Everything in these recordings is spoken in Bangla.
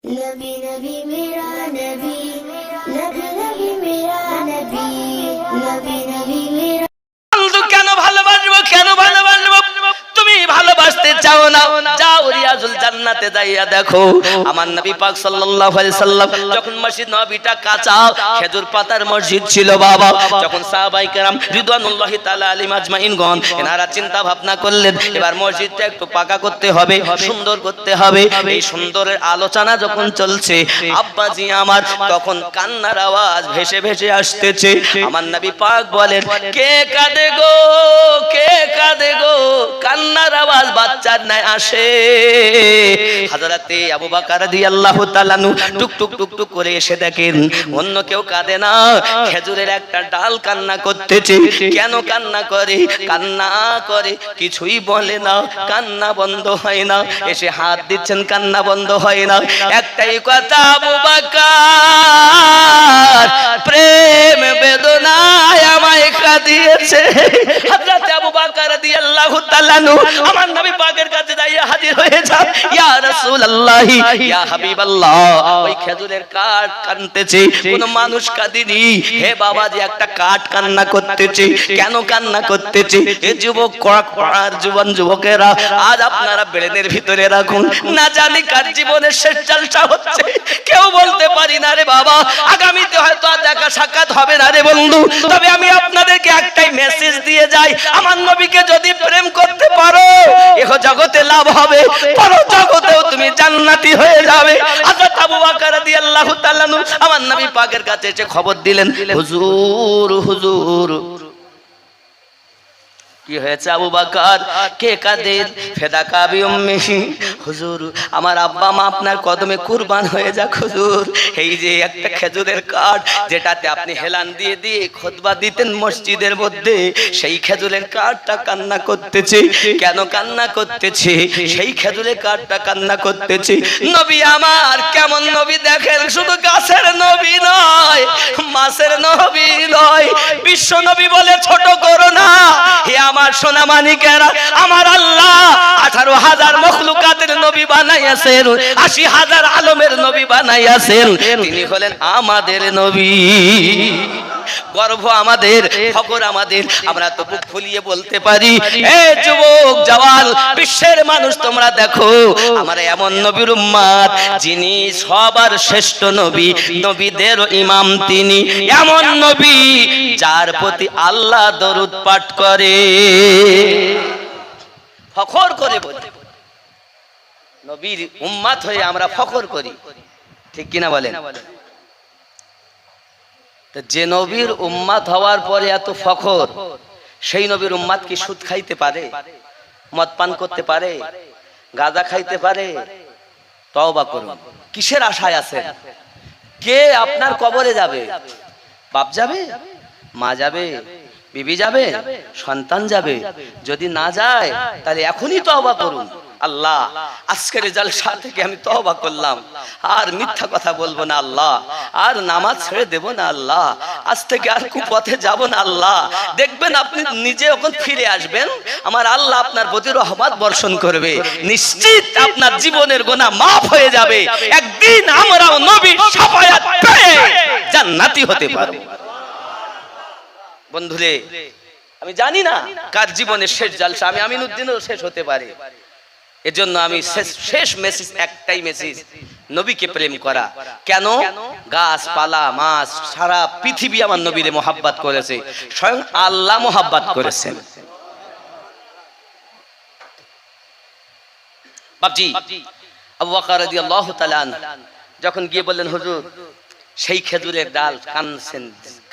नबी नबी मेरा नबी, नबी नबी मेरा नबी, नबी नबी मेरा। বন্ধু কেন ভালোবাসবো, কেন ভালোবাসবো? তুমি ভালোবাসতে চাও না, যাও রিয়াজুল জান্নাতে যাইয়া দেখো আমার নবী পাক সাল্লাল্লাহু আলাইহি সাল্লাম যখন মসজিদ নববীটা কাঁচা খেজুর পাতার মসজিদ ছিল বাবা, যখন সাহাবায়ে কেরাম রিদওয়ানুল্লাহি তাআলা আলাইহিম আজমাইন গণ এনারা চিন্তা ভাবনা করলেন এবার মসজিদটা একটু পাকা করতে হবে, সুন্দর করতে হবে। এই সুন্দরের আলোচনা যখন চলছে আব্বাজি আমার তখন কান্নার আওয়াজ ভেসে ভেসে আসতেছে। আমার নবী পাক বলেন, কে কাঁদে গো, কে কাঁদে গো? কান্নার আওয়াজ বাচ্চার ন্যায় আসে। হযরতে আবু বকর রাদিয়াল্লাহু তাআলা নু টুক টুক টুক টুক করে এসে দেখেন অন্য কেউ কাঁদে না, খেজুরের একটা ডাল কান্না করতেছে। কেন কান্না করে? কান্না করে কিছুই বলে না, কান্না বন্ধ হয় না। এসে হাত দিচ্ছেন, কান্না বন্ধ হয় না। একটাই কথা, আবু বকর প্রেম বেদনায় আমায় কাঁদিয়েছে। হযরত আবু বকর রাদিয়াল্লাহু তাআলা নু আমার নবী পাকের কাছে দাঁড়িয়ে হাজির হয়ে যান, ইয়া রাসূলুল্লাহ, ইয়া হাবিবাল্লাহ। ওই খেজুরের কাঠ কাঁদতেছে, কোন মানুষ কাঁদেনি। হে বাবাজি, একটা কাঠ কান্না করতেছে। কেন কান্না করতেছে? এ যুবক আর যুবকেরা, আজ আপনারা ব্রেনের ভিতরে রাখুন, না জানি কার জীবনের শেষ জলসা হচ্ছে, কেউ বলতে পারি না রে বাবা। আগামীতে হয়তো আর দেখা সাক্ষাৎ হবে না রে বন্ধু, তবে আমি আপনাদেরকে একটাই মেসেজ দিয়ে যাই, আমার নবীকে যদি প্রেম করতে পারো এহ জগতে লাভ হবে, পর জগতেও তুমি জান্নাতি হয়ে যাবে। হযরত আবু বকর রাদিয়াল্লাহু তাআলা আমার নবী পাকের কাছে এসে খবর দিলেন, হুজুর হুজুর। কি হয়েছে আবু বকর? কে কাঁদে? ফেদাকা বি উম্মিহি, হুজুর আমার আব্বা মা আপনার কদমে কুরবান হয়ে যাক হুজুর। এই যে একটা খেজুরের কাঠ যেটাতে আপনি হেলান দিয়ে দিয়ে খুতবা দিতেন মসজিদের মধ্যে, সেই খেজুরের কাঠটা কান্না করতেছে। কেন কান্না করতেছে? সেই খেজুরের কাঠটা কান্না করতেছে। নবী আমার কেমন নবী দেখেন, শুধু গাছের নবী নয়, মাছের নবী নয়, বিশ্ব নবী বলে ছোট করো না। হে আমার সোনা মানিকেরা, আমার আল্লাহ 18,000 মখলুকাতের নবী বানাইয়াছেন, 80,000 আলমের নবী বানাইয়াছেন, তিনি হলেন আমাদের নবী। গর্ব আমাদের, ফখর আমাদের, আমরা তো বুক ফুলিয়ে বলতে পারি, এ যুবক জওয়ান বিশ্বের মানুষ তোমরা দেখো, আমরা এমন নবীর উম্মত যিনি সবার শ্রেষ্ঠ নবী, নবীদের ইমাম তিনি, এমন নবী যার প্রতি আল্লাহ দরুদ পাঠ করে। ফখর করে বলি, নবীর উম্মত হয়ে আমরা ফখর করি, ঠিক কিনা বলেন? যে নবীর উম্মত হওয়ার পরে এত ফখর, সেই নবীর উম্মত কি সুদ খাইতে পারে, মদ পান করতে পারে, গাঁজা খাইতে পারে? তওবা করুন। কিসের আশায় আছেন? কে আপনার কবরে যাবে? বাপ যাবে, মা যাবে, বিবি যাবে, সন্তান যাবে? যদি না যায় তাহলে এখনই তওবা করুন। আল্লাহ আজকের জলসা থেকে আমি তওবা করলাম, আর মিথ্যা কথা বলবো না আল্লাহ, আর নামাজ ছেড়ে দেব না আল্লাহ, আজ থেকে আর কুপথে যাব না আল্লাহ। দেখবেন আপনি নিজে যখন ফিরে আসবেন, আমার আল্লাহ আপনার প্রতি রহমত বর্ষণ করবে, নিশ্চিত আপনার জীবনের গুনাহ মাফ হয়ে যাবে। একদিন আমরাও নবীর শাফায়াত পেয়ে জান্নাতি হতে পারবো। বন্ধুরে, আমি জানি না কার জীবনের শেষ জলসা, আমি আমিনউদ্দিনেরও শেষ হতে পারে। এজন্য আমি শেষ মেসেজ একটাই মেসেজ, নবীকে প্রেম করা। কেন? গাছপালা, মাছ, সারা পৃথিবী আমার নবীরে মোহাব্বত করেছে, স্বয়ং আল্লাহ মোহাব্বত করেছেন। বাপজি আবু বকর রাদিয়াল্লাহু তাআলা যখন গিয়ে বললেন, হুজুর সেই খেজুরের ডাল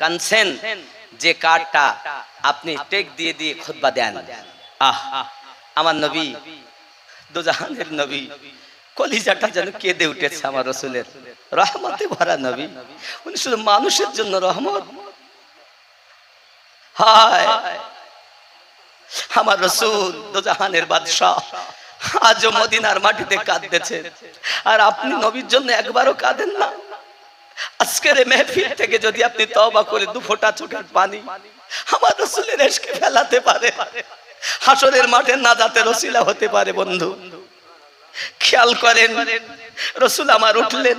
কানছেন যে কাঠটা আপনি টেক দিয়ে দিয়ে খুতবা দেন। আহ, আমার নবী, দোজাহানের নবী, কলিজাটা যেন কেঁদে উঠেছে। আমার রাসূলের রহমতে ভরা নবী, উনি শুধু মানুষের জন্য রহমত। হায়, আমার রাসূল দোজাহানের বাদশা আজও মদিনার মাটিতে কাঁদতেছে, আর আপনি নবীর জন্য একবারও কাঁদেন না। আজকের এই মেহফিল থেকে যদি আপনি তওবা করে দু ফোঁটা চোখের পানি আমার রাসূলের ইশকে ফেলাতে পারে, হাসরের মাঠে নাজাতের ওসিলা হতে পারে। বন্ধু খেয়াল করেন, রাসূল আমার উঠলেন,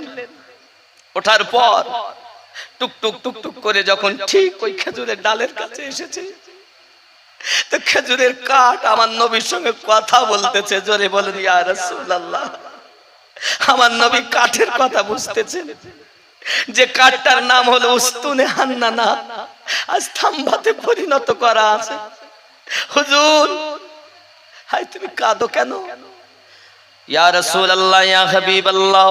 ওঠার পর টুক টুক টুক টুক করে যখন ঠিক ওই খেজুরের ডালের কাছে এসেছে, তো খেজুরের কাঠ আমার নবীর সঙ্গে কথা বলতেছে। জোরে বলেন ইয়া রাসূলুল্লাহ। আমার নবী কাঠের কথা বুঝতেছেন, যে কাঠটার নাম হলো উস্তুনে হান্নানা, আজ থাম্বাতে পরিণত করা আছে। হুজুর, হাই তুমি কাঁদো কেন? ইয়া রাসূলুল্লাহ, ইয়া হাবিবাল্লাহ,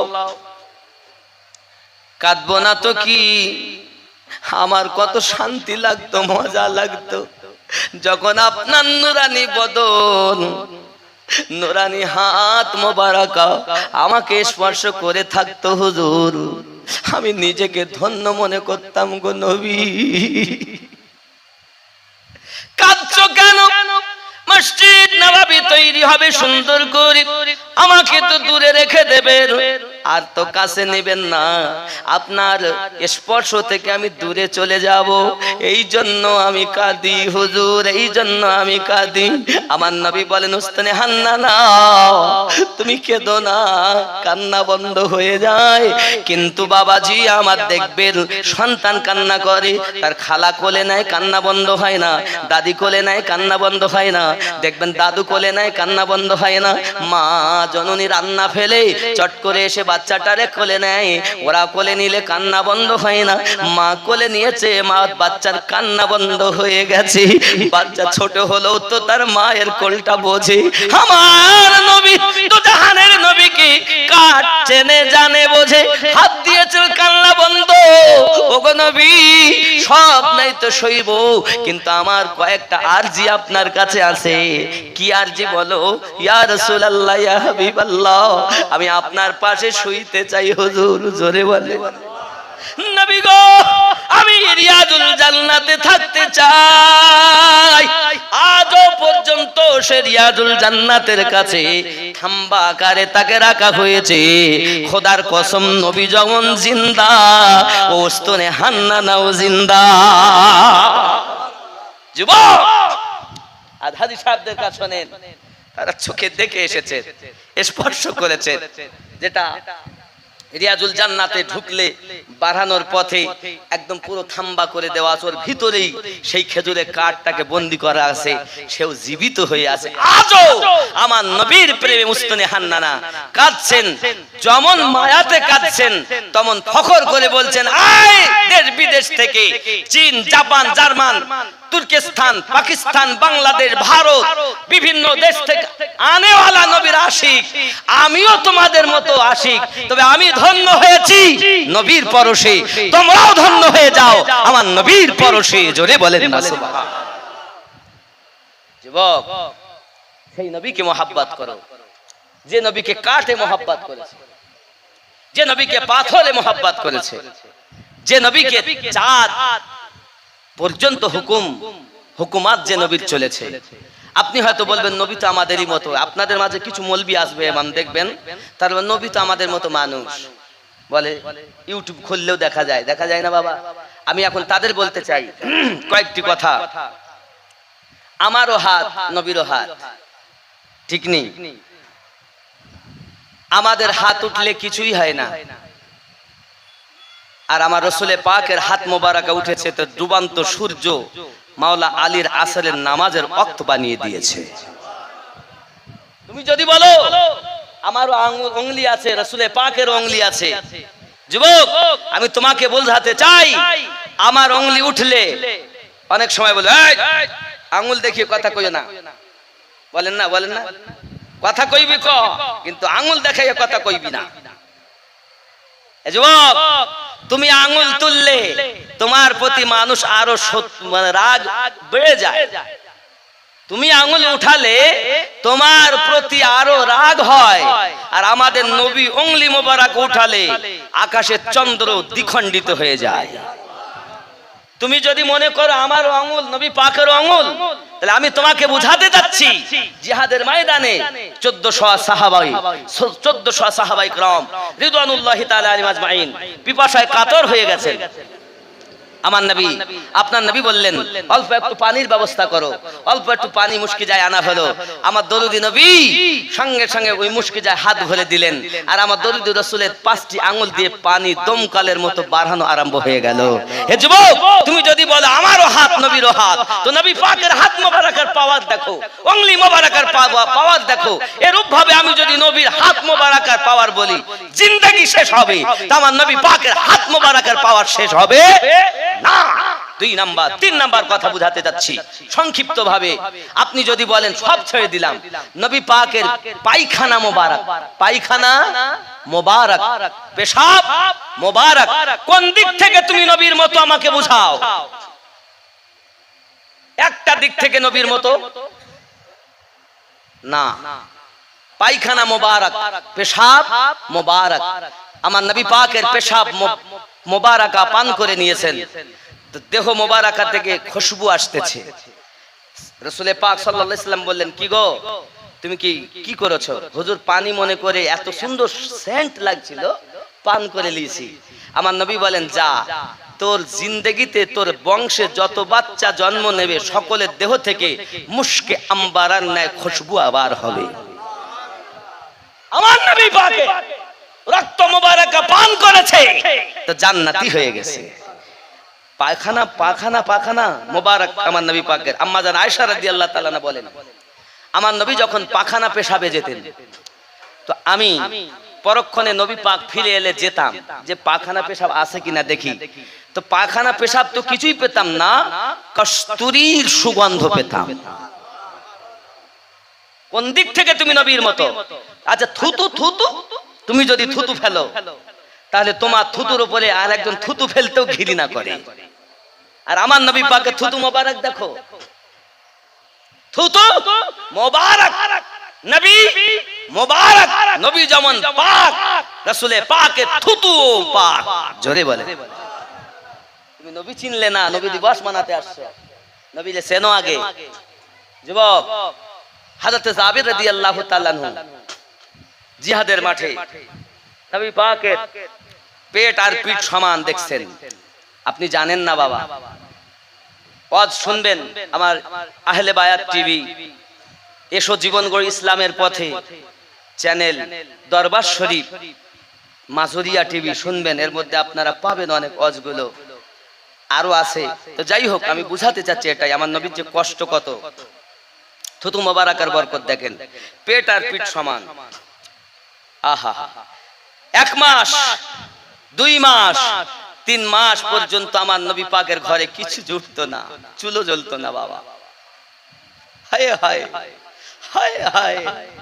কাঁদবো না তো কি, আমার কত শান্তি লাগতো, মজা লাগতো যখন আপনার নুরানি বদন, নুরানি হাত মোবারক আমাকে স্পর্শ করে থাকতো। হুজুর, আমি নিজেকে ধন্য মনে করতাম গো নবী। কাঁদছো কেন? মসজিদ নববী তৈরি হবে সুন্দর করে, আমাকে তো দূরে রেখে দেবেন, আর তো কাছে নেবেন না, আপনার স্পর্শ থেকে আমি দূরে চলে যাব, এই জন্য আমি কাঁদি হুজুর, এই জন্য আমি কাঁদি। আমার নবী বলেন উস্তানে হান্নানা, তুমি কেঁদো না, কান্না বন্ধ হয়ে যায়। কিন্তু বাবাজি আমার দেখবেন সন্তান কান্না করে, তার খালা কোলে নেয়, কান্না বন্ধ হয় না, দাদি কোলে নেয়, কান্না বন্ধ হয় না, দেখবেন দাদু কোলে নেয়, কান্না বন্ধ হয় না, মা জননী রান্না ফেলে চট করে এসে বাচ্চাটারে কোলে নেয়, ওরা কোলে নিলে কান্না বন্ধ হয় না। মা কোলে নিয়েছে, মা বাচ্চার কান্না বন্ধ হয়ে গেছে। বাচ্চা ছোট হলেও তো তার মায়ের কোলটা বোঝে। আমার নবী তো জাহানের নবীকে কাট চেনে জানে বোঝে, হাত দিয়েছে কান্না বন্ধ। ওগো নবী, সব নাই তো সইব, কিন্তু আমার কয়েকটা আরজি আপনার কাছে আছে। কি আরজি বলো? ইয়া রাসূলুল্লাহ, ইয়া হাবিবাল্লাহ, আমি আপনার পাশে শুইতে চাই হুজুর। জোরে বলে নবী গো, আমি রিয়াজুল জান্নাতে থাকতে চাই। আজও পর্যন্ত সে রিয়াজুল জান্নাতের কাছে খাম্বা আকারে তাকে রাখা হয়েছে। খোদার কসম, নবী যেমন জিন্দা, ওস্তনে হান্নানাও জিন্দা। যুবক, আর হাজী সাহেবদের কাছে শোনেন, তারা চোখে দেখে এসেছে, স্পর্শ করেছে, যেটা রিয়াজুল জান্নাতে ঢুকলে বাড়ানোর পথে একদম পুরো থাম্বা করে দেওয়া আছে, ওর ভিতরেই সেই খেজুরের কাঠটাকে বন্দি করা আছে, সেও জীবিত হয়ে আছে। আজও আমার নবীর প্রেমে উস্তানে হান্নানা কাঁদছেন, যেমন মায়াতে কাঁদছেন, তেমন ফখর করে বলছেন, আয় দেশ বিদেশ থেকে, চীন, জাপান, জার্মান, তুর্কিস্তান, পাকিস্তান, বাংলাদেশ, ভারত, বিভিন্ন দেশ থেকে আনেওয়ালা নবীর আশিক, আমিও তোমাদের মতো আশিক, তবে আমি ধন্য হয়েছি নবীর পরশে, তোমরাও ধন্য হয়ে যাও আমার নবীর পরশে। জোরে বলেন না সুবহানাল্লাহ। যুবক, সেই নবীকে মহব্বত করো, যে নবীকে কাঠে মহব্বত করেছে, যে নবীকে পাথরে মহব্বত করেছে, যে নবীকে চাঁদ পর্যন্ত হুকুমাত যে নবীর চলেছে। আপনি হয়তো বলবেন নবী তো আমাদেরই মতো, আপনাদের মাঝে কিছু মৌলবি আসবে এমন দেখবেন, তার নবী তো আমাদের মতো মানুষ বলে, ইউটিউব খুললেও দেখা যায়, দেখা যায় না বাবা? আমি এখন তাদের বলতে চাই কয়েকটি কথা। আমারও হাত নবীরও হাত, ঠিক নেই? আমাদের হাত উঠলে কিছুই হয় না, আর আমার রসুলে পাকের হাত মোবারকা উঠেছে তো ডুবান্ত সূর্য মাওলা আলীর আসরের নামাজের ওয়াক্ত বানিয়ে দিয়েছে। তুমি যদি বলো আমারও আঙ্গুলি আছে, রসুলে পাকের আঙ্গুলি আছে, যুবক আমি তোমাকে বোঝাতে চাই, আমার আঙ্গুলি উঠলে অনেক সময় বলে আঙ্গুল দেখিয়ে কথা কইও না, বলেন না? বলেন না? কথা কইবি ক, কিন্তু আঙ্গুল দেখাইয়া কথা কইবি না। যুবক, তুমি আঙ্গুল তুললে তোমার প্রতি মানুষ আরো রাগ বেড়ে যায়, তুমি আঙ্গুল উঠালে তোমার প্রতি আরো রাগ হয়। আর আমাদের নবী আঙ্গুলি মোবারক উঠালে আকাশের চন্দ্র দ্বিখণ্ডিত হয়ে যায়। তুমি যদি মনে করো আমারও আঙ্গুল নবী পাকেরও আঙ্গুল, তাহলে আমি তোমাকে বুঝাতে যাচ্ছি, জিহাদের ময়দানে 1400 সাহাবায়ে کرام রিদওয়ানুল্লাহি তাআলা আলাইহিম আজমাইন পিপাসায় কাতর হয়ে গেছেন। আমার নবী, আপনার নবী বললেন অল্প একটু পানির ব্যবস্থা করো। অল্প একটু পানি মুশকি যায় আনা হলো। আমার দরুদি নবী সঙ্গে সঙ্গে ওই মুশকি যায় হাত ভরে দিলেন, আর আমার দরুদি রাসূলের 5টি আঙ্গুল দিয়ে পানি দমকালের মতো বাড়ানো আরম্ভ হয়ে গেল। হে যুবক, তুমি যদি বলো আমারও হাত নবীরও হাত, তো নবী পাকের হাত মোবারকের পাওয়ার দেখো, অঙ্গলি মোবারকের পাওয়ার দেখো। এরূপ ভাবে আমি যদি নবীর হাত মোবারকের পাওয়ার বলি, জিন্দেগি শেষ হবে, তা আমার নবী পাকের হাত মোবারকের পাওয়ার শেষ হবে না। 2 নাম্বার 3 নাম্বার কথা বুঝাতে যাচ্ছি সংক্ষিপ্ত ভাবে। আপনি যদি বলেন সব ছেড়ে দিলাম, নবী পাকের পায়খানা মোবারক, পায়খানা মোবারক, পেশাব মোবারক, কোন দিক থেকে তুমি নবীর মতো আমাকে বুঝাও। একটা দিক থেকে নবীর মতো না। পায়খানা মোবারক, পেশাব মোবারক, আমার নবী পাকের পেশাব মোবারকা পান করে নিয়েছেন, দেহ মোবারকা থেকে খুশবু আসতেছে। রাসূল পাক সাল্লাল্লাহু আলাইহি ওয়াসাল্লাম বললেন, কি গো তুমি কি করেছো? হুজুর পানি মনে করে এত সুন্দর সেন্ট লাগছিল, পান করে লিয়েছি। আমার নবী বলেন, যা, তোর জিন্দেগিতে তোর বংশে যত বাচ্চা জন্ম নেবে সকলের দেহ থেকে মুশকে আম্বারার ন্যায় খুশবু আবার হবে। আমার নবী পাকে রক্ত মোবারক পান করেছে তো জান্নাতি হয়ে গেছে। পায়খানা মোবারক আমার নবী পাকের। আম্মা জান আয়েশা রাদিয়াল্লাহু তাআলা আনহা বলেন, আমার নবী যখন পায়খানা পেশাবে যেতেন, তো আমি পরক্ষণে নবী পাক ফিরে এলে যেতাম যে পায়খানা পেশাব আছে কিনা দেখি। তো পায়খানা পেশাব তো কিছুই পেতাম না, কস্তুরীর সুগন্ধ পেতাম। কোন দিক থেকে তুমি নবীর মতো? আচ্ছা থুতু, তুমি যদি থুতু ফেলো তাহলে তোমার থুতুর উপরে আর একজন থুতু ফেলতেও ঘৃণা করে। আর আমার নবী পাকের থুতু মোবারক দেখো, থুতু মোবারক, নবী মোবারক, নবী যেমন পাক, রাসূলে পাকের থুতু পাক। জোরে বলে। তুমি নবী চিনলে না, নবী দিবস মানাতে আসছো, নবীলে চেনো আগে। যুবক, হযরত জাবির রাদিয়াল্লাহু তাআলা আনহু জিহাদের মাঠে নবী পাকের পেট আর পিঠ সমান দেখছেন। আপনি জানেন না বাবা, ওয়াজ শুনবেন আমার আহলে বায়াত টিভি, এসো জীবন গড়ি ইসলামের পথে চ্যানেল, দরবার শরীফ, মাজুরিয়া টিভি শুনবেন, এর মধ্যে আপনারা পাবেন অনেক ওয়াজগুলো আরো আছে। তো যাই হোক, আমি বুঝাতে চাচ্ছি এটাই, আমার নবীর যে কষ্ট কত। থুতু মোবারকের বরকত দেখেন, পেট আর পিঠ সমান। আহা, 1 মাস 2 মাস 3 মাস পর্যন্ত আমার নবী পাকের ঘরে কিছু জুটতো না, চুলো জ্বলতো না বাবা। হায় হায় হায় হায়,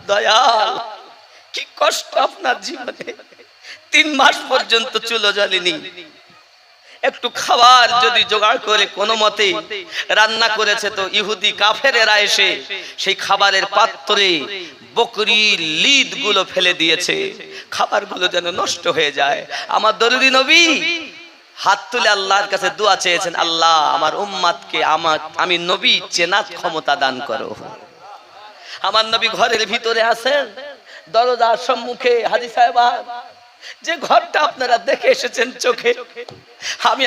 দয়াল কি কষ্ট আপনার জীবনে। 3 মাস পর্যন্ত চুলো জ্বলেনি। একটু খাবার যদি জোগাড় করে কোনো মতে রান্না করেছে, তো ইহুদি কাফেরেরা এসে সেই খাবারের পাত্রে বকরির লিদ গুলো ফেলে দিয়েছে, খাবারগুলো যেন নষ্ট হয়ে যায়। আমার দরুদি নবী হাত তুলে আল্লাহর কাছে দোয়া চেয়েছেন, আল্লাহ আমার উম্মতকে আমি নবী চেনার ক্ষমতা দান করো। আমার নবী ঘরের ভিতরে আছেন, দরজার সম্মুখে হাজী সাহেব যে ঘরটা আপনারা দেখে এসেছেন চোখে,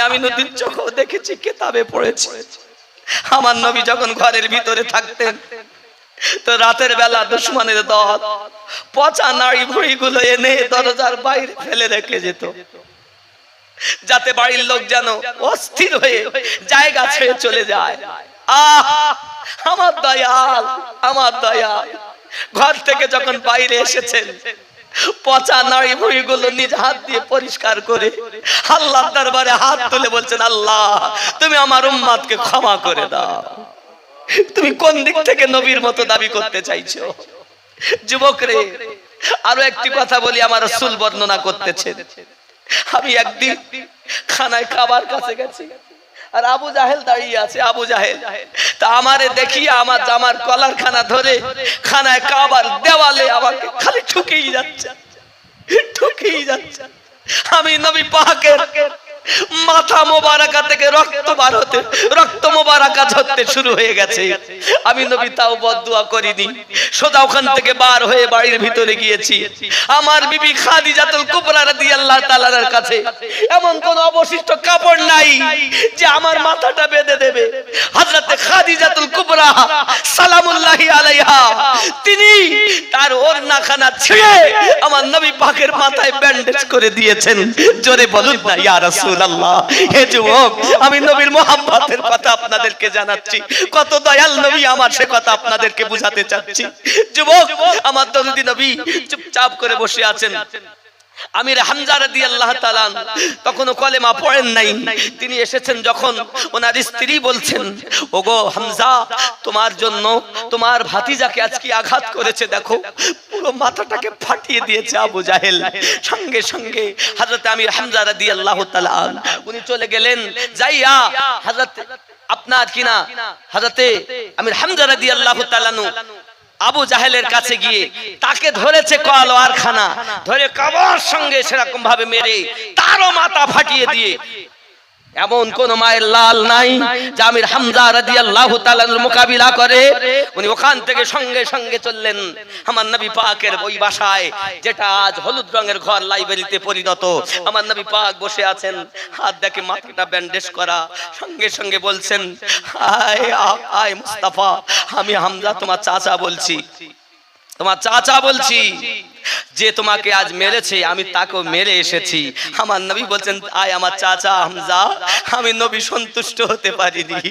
আমি নদীর চোখেও দেখেছি, কিতাবে পড়েছি। আমার নবী যখন ঘরের ভিতরে থাকতেন, তো রাতের বেলা দুশমনের দল পচা নাড়ি ভুড়ি গুলো এনে দরজার বাইরে ফেলে রেখে যেত, যাতে বাড়ির লোক যেন অস্থির হয়ে জায়গা ছেড়ে চলে যায়। আমার দয়াল, আমার দয়াল ঘর থেকে যখন বাইরে এসেছেন, পচা নাড়ি ভুড়ি গুলো নিজ হাত দিয়ে পরিষ্কার করে আল্লাহর দরবারে হাত তুলে বলছেন, আল্লাহ তুমি আমার উম্মতকে ক্ষমা করে দাও। তুমি কোন দিক থেকে নবীর মতো দাবি করতে চাইছো? যুবক রে, আরো একটি কথা বলি, আমার রাসূল বর্ণনা করতেছেন। আমি একদিন খানায় খাবার কাছে গেছি, আর আবু জাহেল দাঁড়িয়ে আছে। আবু জাহেল তা আমারে দেখিয়ে আমার জামার কলার খানা ধরে খানায় কাবার দেওয়ালে আমাকে খালি ঠুকেই যাচ্ছে। আমি নবী পাকের মাথা মোবারকা থেকে রক্ত মোবারকা ঝরতে শুরু হয়ে গেছে। আমি নবী তাও বদদুয়া করিনি, সোজা ওখান থেকে বার হয়ে বাড়ির ভিতরে গিয়েছি। আমার বিবি খাদিজাতুল কুবরা রাদিয়াল্লাহু তাআলার কাছে এমন কোন অবশিষ্ট কাপড় নাই যে আমার মাথাটা বেঁধে দেবে। হযরতে খাদিজাতুল কুবরা সালামুল্লাহি আলাইহা তিনি তার ওড়নাখানা ছিঁড়ে আমার নবী পাকের মাথায় ব্যান্ডেজ করে দিয়েছেন। জোরে বলুন না ইয়া রাসূলুল্লাহ। হে যুবক, আমি নবীর মোহাব্বতের কথা আপনাদেরকে জানাচ্ছি, কত দয়াল নবী আমার, সে কথা আপনাদেরকে বুঝাতে চাচ্ছি। যুবক, আমার দরদি নবী চুপচাপ করে বসে আছেন। আমির হামজা রাদিয়াল্লাহু তাআলা তখনও কলেমা পড়েন নাই। তিনি এসেছেন যখন ওনার স্ত্রী বলছেন, ওগো হামজা, তোমার জন্য তোমার ভাতিজাকে আজকে আঘাত করেছে, দেখো পুরো মাথাটাকে ফাটিয়ে দিয়েছে আবু জাহেল। সঙ্গে সঙ্গে হযরত আমির হামজা রাদিয়াল্লাহু তাআলা উনি চলে গেলেন, যাইয়া হযরত আপনার কিনা হযরতে আমির হামজা রাদিয়াল্লাহু তাআলা আবু জাহেলের কাছে গিয়ে তাকে ধরেছে কলোয়ারখানা ধরে কাবার সঙ্গে সেরকম ভাবে মেরে তারও মাথা ফাটিয়ে দিয়ে। এমন কোন মায়ের লাল নাই যে আমির হামজা রাদিয়াল্লাহু তাআলার মোকাবিলা করে। উনি ওখান থেকে সঙ্গে সঙ্গে চললেন আমার নবী পাকের ওই বাসায়, যেটা আজ হলুদ রঙের ঘর লাইব্রেরিতে পরিণত। আমার নবী পাক বসে আছেন, হাত দেখে মাথাটা ব্যান্ডেজ করা। সঙ্গে সঙ্গে বলছেন, আয় আয় মুস্তাফা, আমি হামজা তোমার চাচা বলছি, তোমার চাচা বলছি, যে তোমাকে আজ মেরেছে আমি তাকেও মেরে এসেছি। আমার নবী বলছেন, আয় আমার চাচা হামজা। আমি নবী সন্তুষ্ট হতে পারিনি,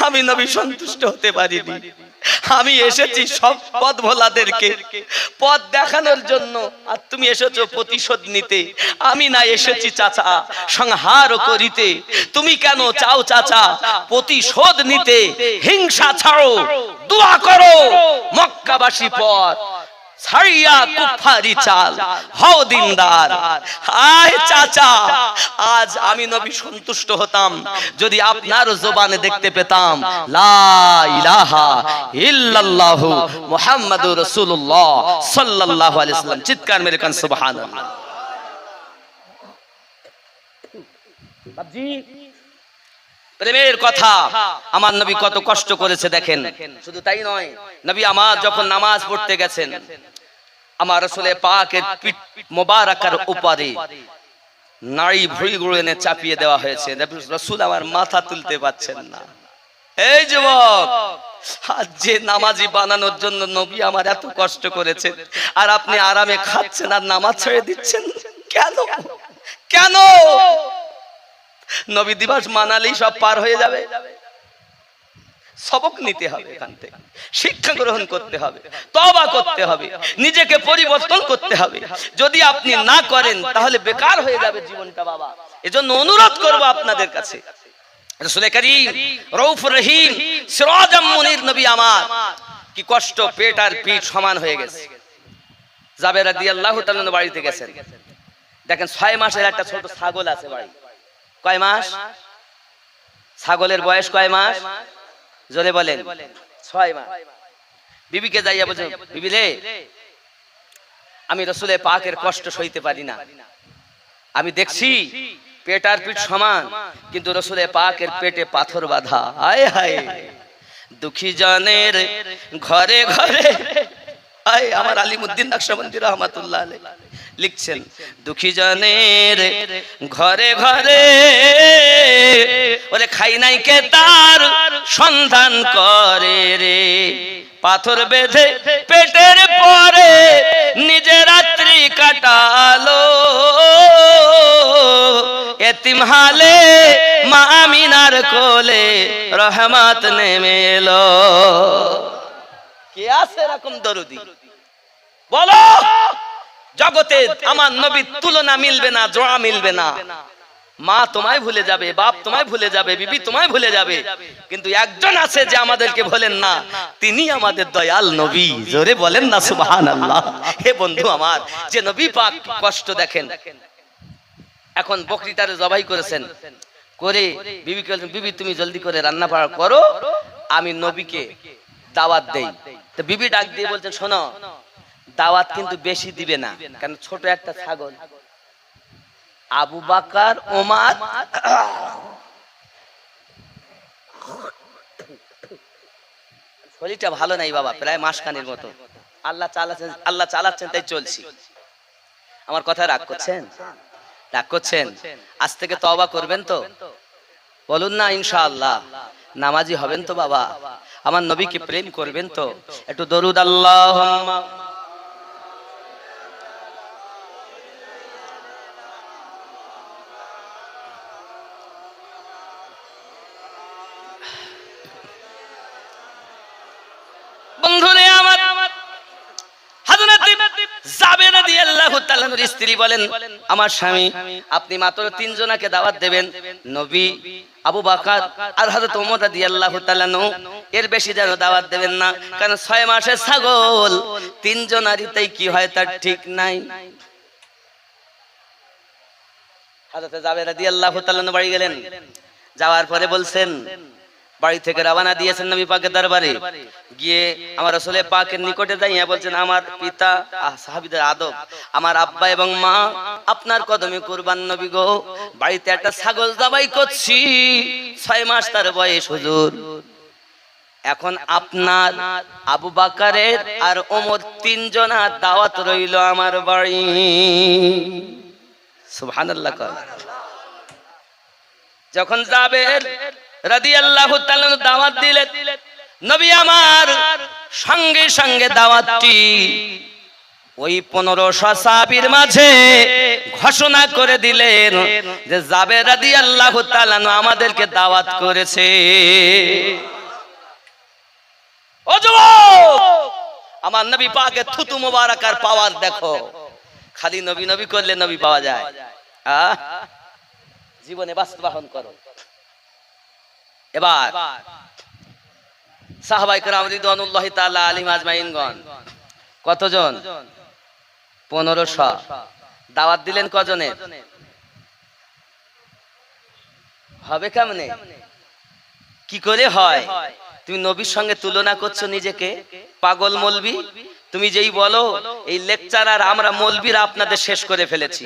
আমি নবী সন্তুষ্ট হতে পারিনি। আমি এসেছি সব পথ ভোলাদেরকে পথ দেখানোর জন্য, আর তুমি এসেছো প্রতিশোধ নিতে। আমি না এসেছি চাচা সংহার করিতে। তুমি কেন চাও চাচা প্রতিশোধ নিতে? হিংসা ছাড়ো, দোয়া করো মক্কাবাসী পথ ছাড়িয়া কুফারি চাল হও দিনদার। আয় চাচা, আজ আমি নবী সন্তুষ্ট হতাম যদি আপনার জবানে দেখতে পেতাম লা ইলাহা ইল্লাল্লাহু মুহাম্মাদুর রাসূলুল্লাহ সাল্লাল্লাহু আলাইহি ওয়াসাল্লাম। চিৎকার মেরে কান সুবহানাল্লাহ। বাবজি, প্রেমের কথা আমার নবী কত কষ্ট করেছে দেখেন। শুধু তাই নয়, নবী আমার যখন নামাজ পড়তে গেছেন, আমার রাসূল পাকের পিঠ মোবারকার উপরে নাড়ি ভুঁড়িগুলো এনে চাপিয়ে দেওয়া হয়েছে। রাসূল আমার মাথা তুলতে পারছেন না। এই যুবক, আজ যে নামাজি বানানোর জন্য নবী আমার এত কষ্ট করেছেন, আর আপনি আরামে খাচ্ছেন আর নামাজ ছেড়ে দিচ্ছেন কেন? কেন? নবী দিবস মানালেই সব পার হয়ে যাবে? সবক নিতে হবে, এখান থেকে শিক্ষা গ্রহণ করতে হবে, তওবা করতে হবে, নিজেকে পরিবর্তন করতে হবে। যদি আপনি না করেন তাহলে বেকার হয়ে যাবে জীবনটা বাবা। এজন্য অনুরোধ করব আপনাদের কাছে, রাসূল করিম রউফুর রহিম সিরাজাম মুনির নবী আমার কি কষ্ট, পেট আর পিঠ সমান হয়ে গেছে। জাবের রাদিয়াল্লাহু তাআলা বাড়িতে গেছেন, দেখেন 6 মাসের একটা ছোট ছাগল আছে বাড়ি। কয় মাস? ছাগলের বয়স কয় মাস? জোরে বলেন। 6 মাস। বিবিকে যাইয়া বলছে, বিবি রে, আমি রাসূলের পাকের কষ্ট সইতে পারি না। আমি দেখছি পেট আর পিঠ সমান, কিন্তু রাসূলের পাকের পেটে পাথর বাঁধা। হায় হায়, দুঃখী জনের ঘরে ঘরে। আয় আমার আলিমউদ্দিন নকশবন্দি রহমাতুল্লাহ আলাইহি লিখছেন, দুঃখী জনের ঘরে ঘরে ওরে খাই নাই কে তার সন্ধান করে রে, পাথর বেঁধে পেটের পরে নিজে রাত্রি কাটালো, এতিম হালে মা আমিনার কোলে রহমত নেমে এলো। কে আছে এরকম দরদি? বলো, জগতে আমার নবীর তুলনা মিলবে না, জোড়া মিলবে না। মা তোমায় ভুলে যাবে, বাপ তোমায় ভুলে যাবে, বিবি তোমায় ভুলে যাবে, কিন্তু একজন আছে যে আমাদেরকে ভোলেন না, তিনি আমাদের দয়াল নবী। জোরে বলেন না সুবহানাল্লাহ। হে বন্ধু আমার, যে নবী পাক কষ্ট দেখেন। এখন বকরিটারে জবাই করেছেন, করে বিবিকে বলছেন, বিবি তুমি জলদি করে রান্না বাড়া করো, আমি নবীকে দাওয়াত দেই। তো বিবি ডাক দিয়ে বলছেন, শোনো, দাওয়াত কিন্তু বেশি দিবে না, কারণ ছোট একটা ছাগল, আবু বকর ওমর শরীরটা ভালো নাই বাবা, প্রায় মাসখানেক মতো। আল্লাহ চালাচ্ছেন তাই চলছি। আমার কথা রাগ করছেন? রাগ করছেন? আজ থেকে তওবা করবেন তো? বলুন না ইনশাআল্লাহ। নামাজি হবেন তো বাবা? আমার নবীকে প্রেম করবেন তো? একটু দরুদ আল্লাহুম্মা। বন্ধুরে আমার, হযরত জাবের রাদিয়াল্লাহু তাআলার স্ত্রী বলেন, আমার স্বামী আপনি মাত্র 3 জনকে দাওয়াত দেবেন, নবী, আবু বকর আর হযরত ওমর রাদিয়াল্লাহু তাআলা, এর বেশি যেন দাওয়াত দেবেন না, কারণ 6 মাসের ছাগল 3 জনারিতেই কি হয় তার ঠিক নাই। হযরত জাবের রাদিয়াল্লাহু তাআলা বাড়ি গেলেন, যাওয়ার পরে বলছেন, বাড়ি থেকে রওনা দিয়েছেন নবী পাকের দরবারে, গিয়ে আমার রাসূল পাকের নিকটে যাইয়া বলছেন, আমার পিতা, সাহাবীদের আদব, আমার আব্বা এবং মা আপনার কদমে কুরবান নবী গো, বাড়িতে একটা ছাগল জবাই করছি, 6 মাস তার বয়স হুজুর। এখন আপনার, আবু বকরের আর ওমর 3 জনের দাওয়াত রইল আমার বাড়ি। সুবহানাল্লাহ। যখন জাবের রাদিয়াল্লাহু তাআলা দাওয়াত দিলেন, নবী আমার সঙ্গে সঙ্গে দাওয়াতটি ওই 1500 সাহাবীর মাঝে ঘোষণা করে দিলেন যে জাবের রাদিয়াল্লাহু তাআলা আমাদেরকে দাওয়াত করেছে। ও যুবক, আমার নবী পাকের থুতু মোবারকার পাওয়ার দেখো। খালি নবী নবী করলে নবী পাওয়া যায়? জীবনে বাস্তবায়ন করো। এবার সাহাবায়ে কেরাম রিদওয়ানুল্লাহি তাআলা আলাইহিম আজমাইনগণ কতজন? 1500। দাওয়াত দিলেন কজনের? হবে কেমনে? কি করে হয়? তুমি নবীর সঙ্গে তুলনা করছো নিজেকে? পাগল মৌলবি তুমি, যেই বলো এই লেকচারার আমরা মৌলবিরা আপনাদের শেষ করে ফেলেছি।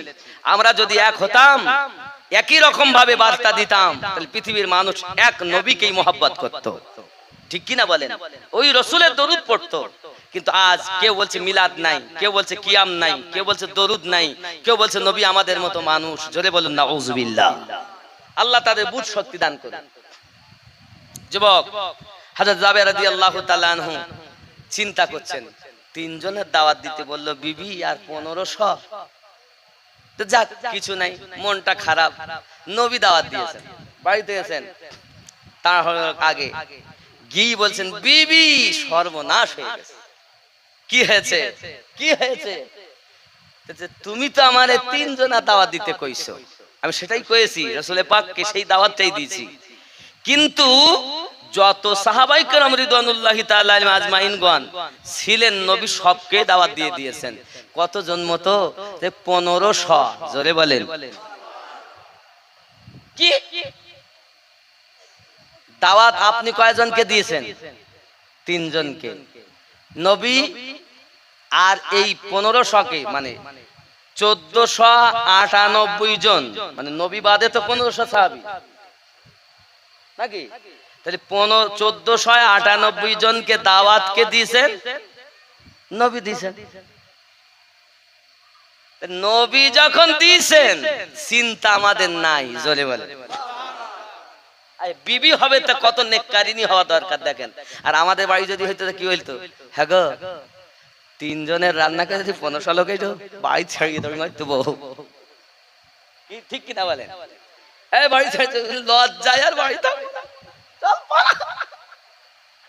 আমরা যদি এক হতাম, একই রকম ভাবে বার্তা দিতাম, তাহলে পৃথিবীর মানুষ এক নবীকেই মহব্বত করত। ঠিক কি না বলেন? ওই রাসূলের দরুদ পড়তো। কিন্তু আজ কেউ বলছে মিলাদ নাই, কেউ বলছে কিয়াম নাই, কেউ বলছে দরুদ নাই, কেউ বলছে নবী আমাদের মতো মানুষ। জোরে বলুন নাউযুবিল্লাহ। আল্লাহ তাদের বুঝ শক্তি দান করুন। যুবক, হযরত জাবের রাদিয়াল্লাহু তাআলা আনহু চিন্তা করছেন, 3 জনের দাওয়াত দিতে বলল বিবি আর 1500। তো যাক, কিছু নাই, মনটা খারাপ। নবী দাওয়াত দিয়েছেন, বাড়িতে এসেছেন, তার আগে গিয়ে বলছেন, বিবি সর্বনাশ হয়ে গেছে। কি হয়েছে? কি হয়েছে? তুমি তো আমারে 3 জনা দাওয়াত দিতে কইছো। আমি সেটাই কইছি, রাসূল পাককে সেই দাওয়াতটাই দিয়েছি। কিন্তু যত সাহাবায়ে কেরাম রিদওয়ানুল্লাহি তাআলা আলাইহিম আজমাইনগণ ছিলেন, নবী সবকে দাওয়াত দিয়ে দিয়েছেন। কতজন মতো? 1500। জোরে বলেন। কি দাওয়াত আপনি কয়জনকে দিয়েছেন? 3 জনকে। নবী আর এই 1500কে, মানে 1498 জন, মানে নবী বাদে তো 1500 সাহাবী নাকি? তাহলে 1498 জনকে দাওয়াতকে দিয়েছেন, নবী দিয়েছেন। নবী যখন দিয়েছেন, চিন্তা আমাদের নাই। জোরে বলেন। বিবি হবে তা কত নেককারিনী হওয়া দরকার দেখেন। আর আমাদের বাড়ি যদি হইতো কি হইতো? হ্যাঁ গো, 3 জনের রান্না করে যদি 1500 লোক হইতো, বাড়ি ছাড়িয়ে তুমি হয়তো বউ। ঠিক কিনা বলেন? এই বাড়ি ছাড়িয়ে লজ্জায় আর বাড়ি তো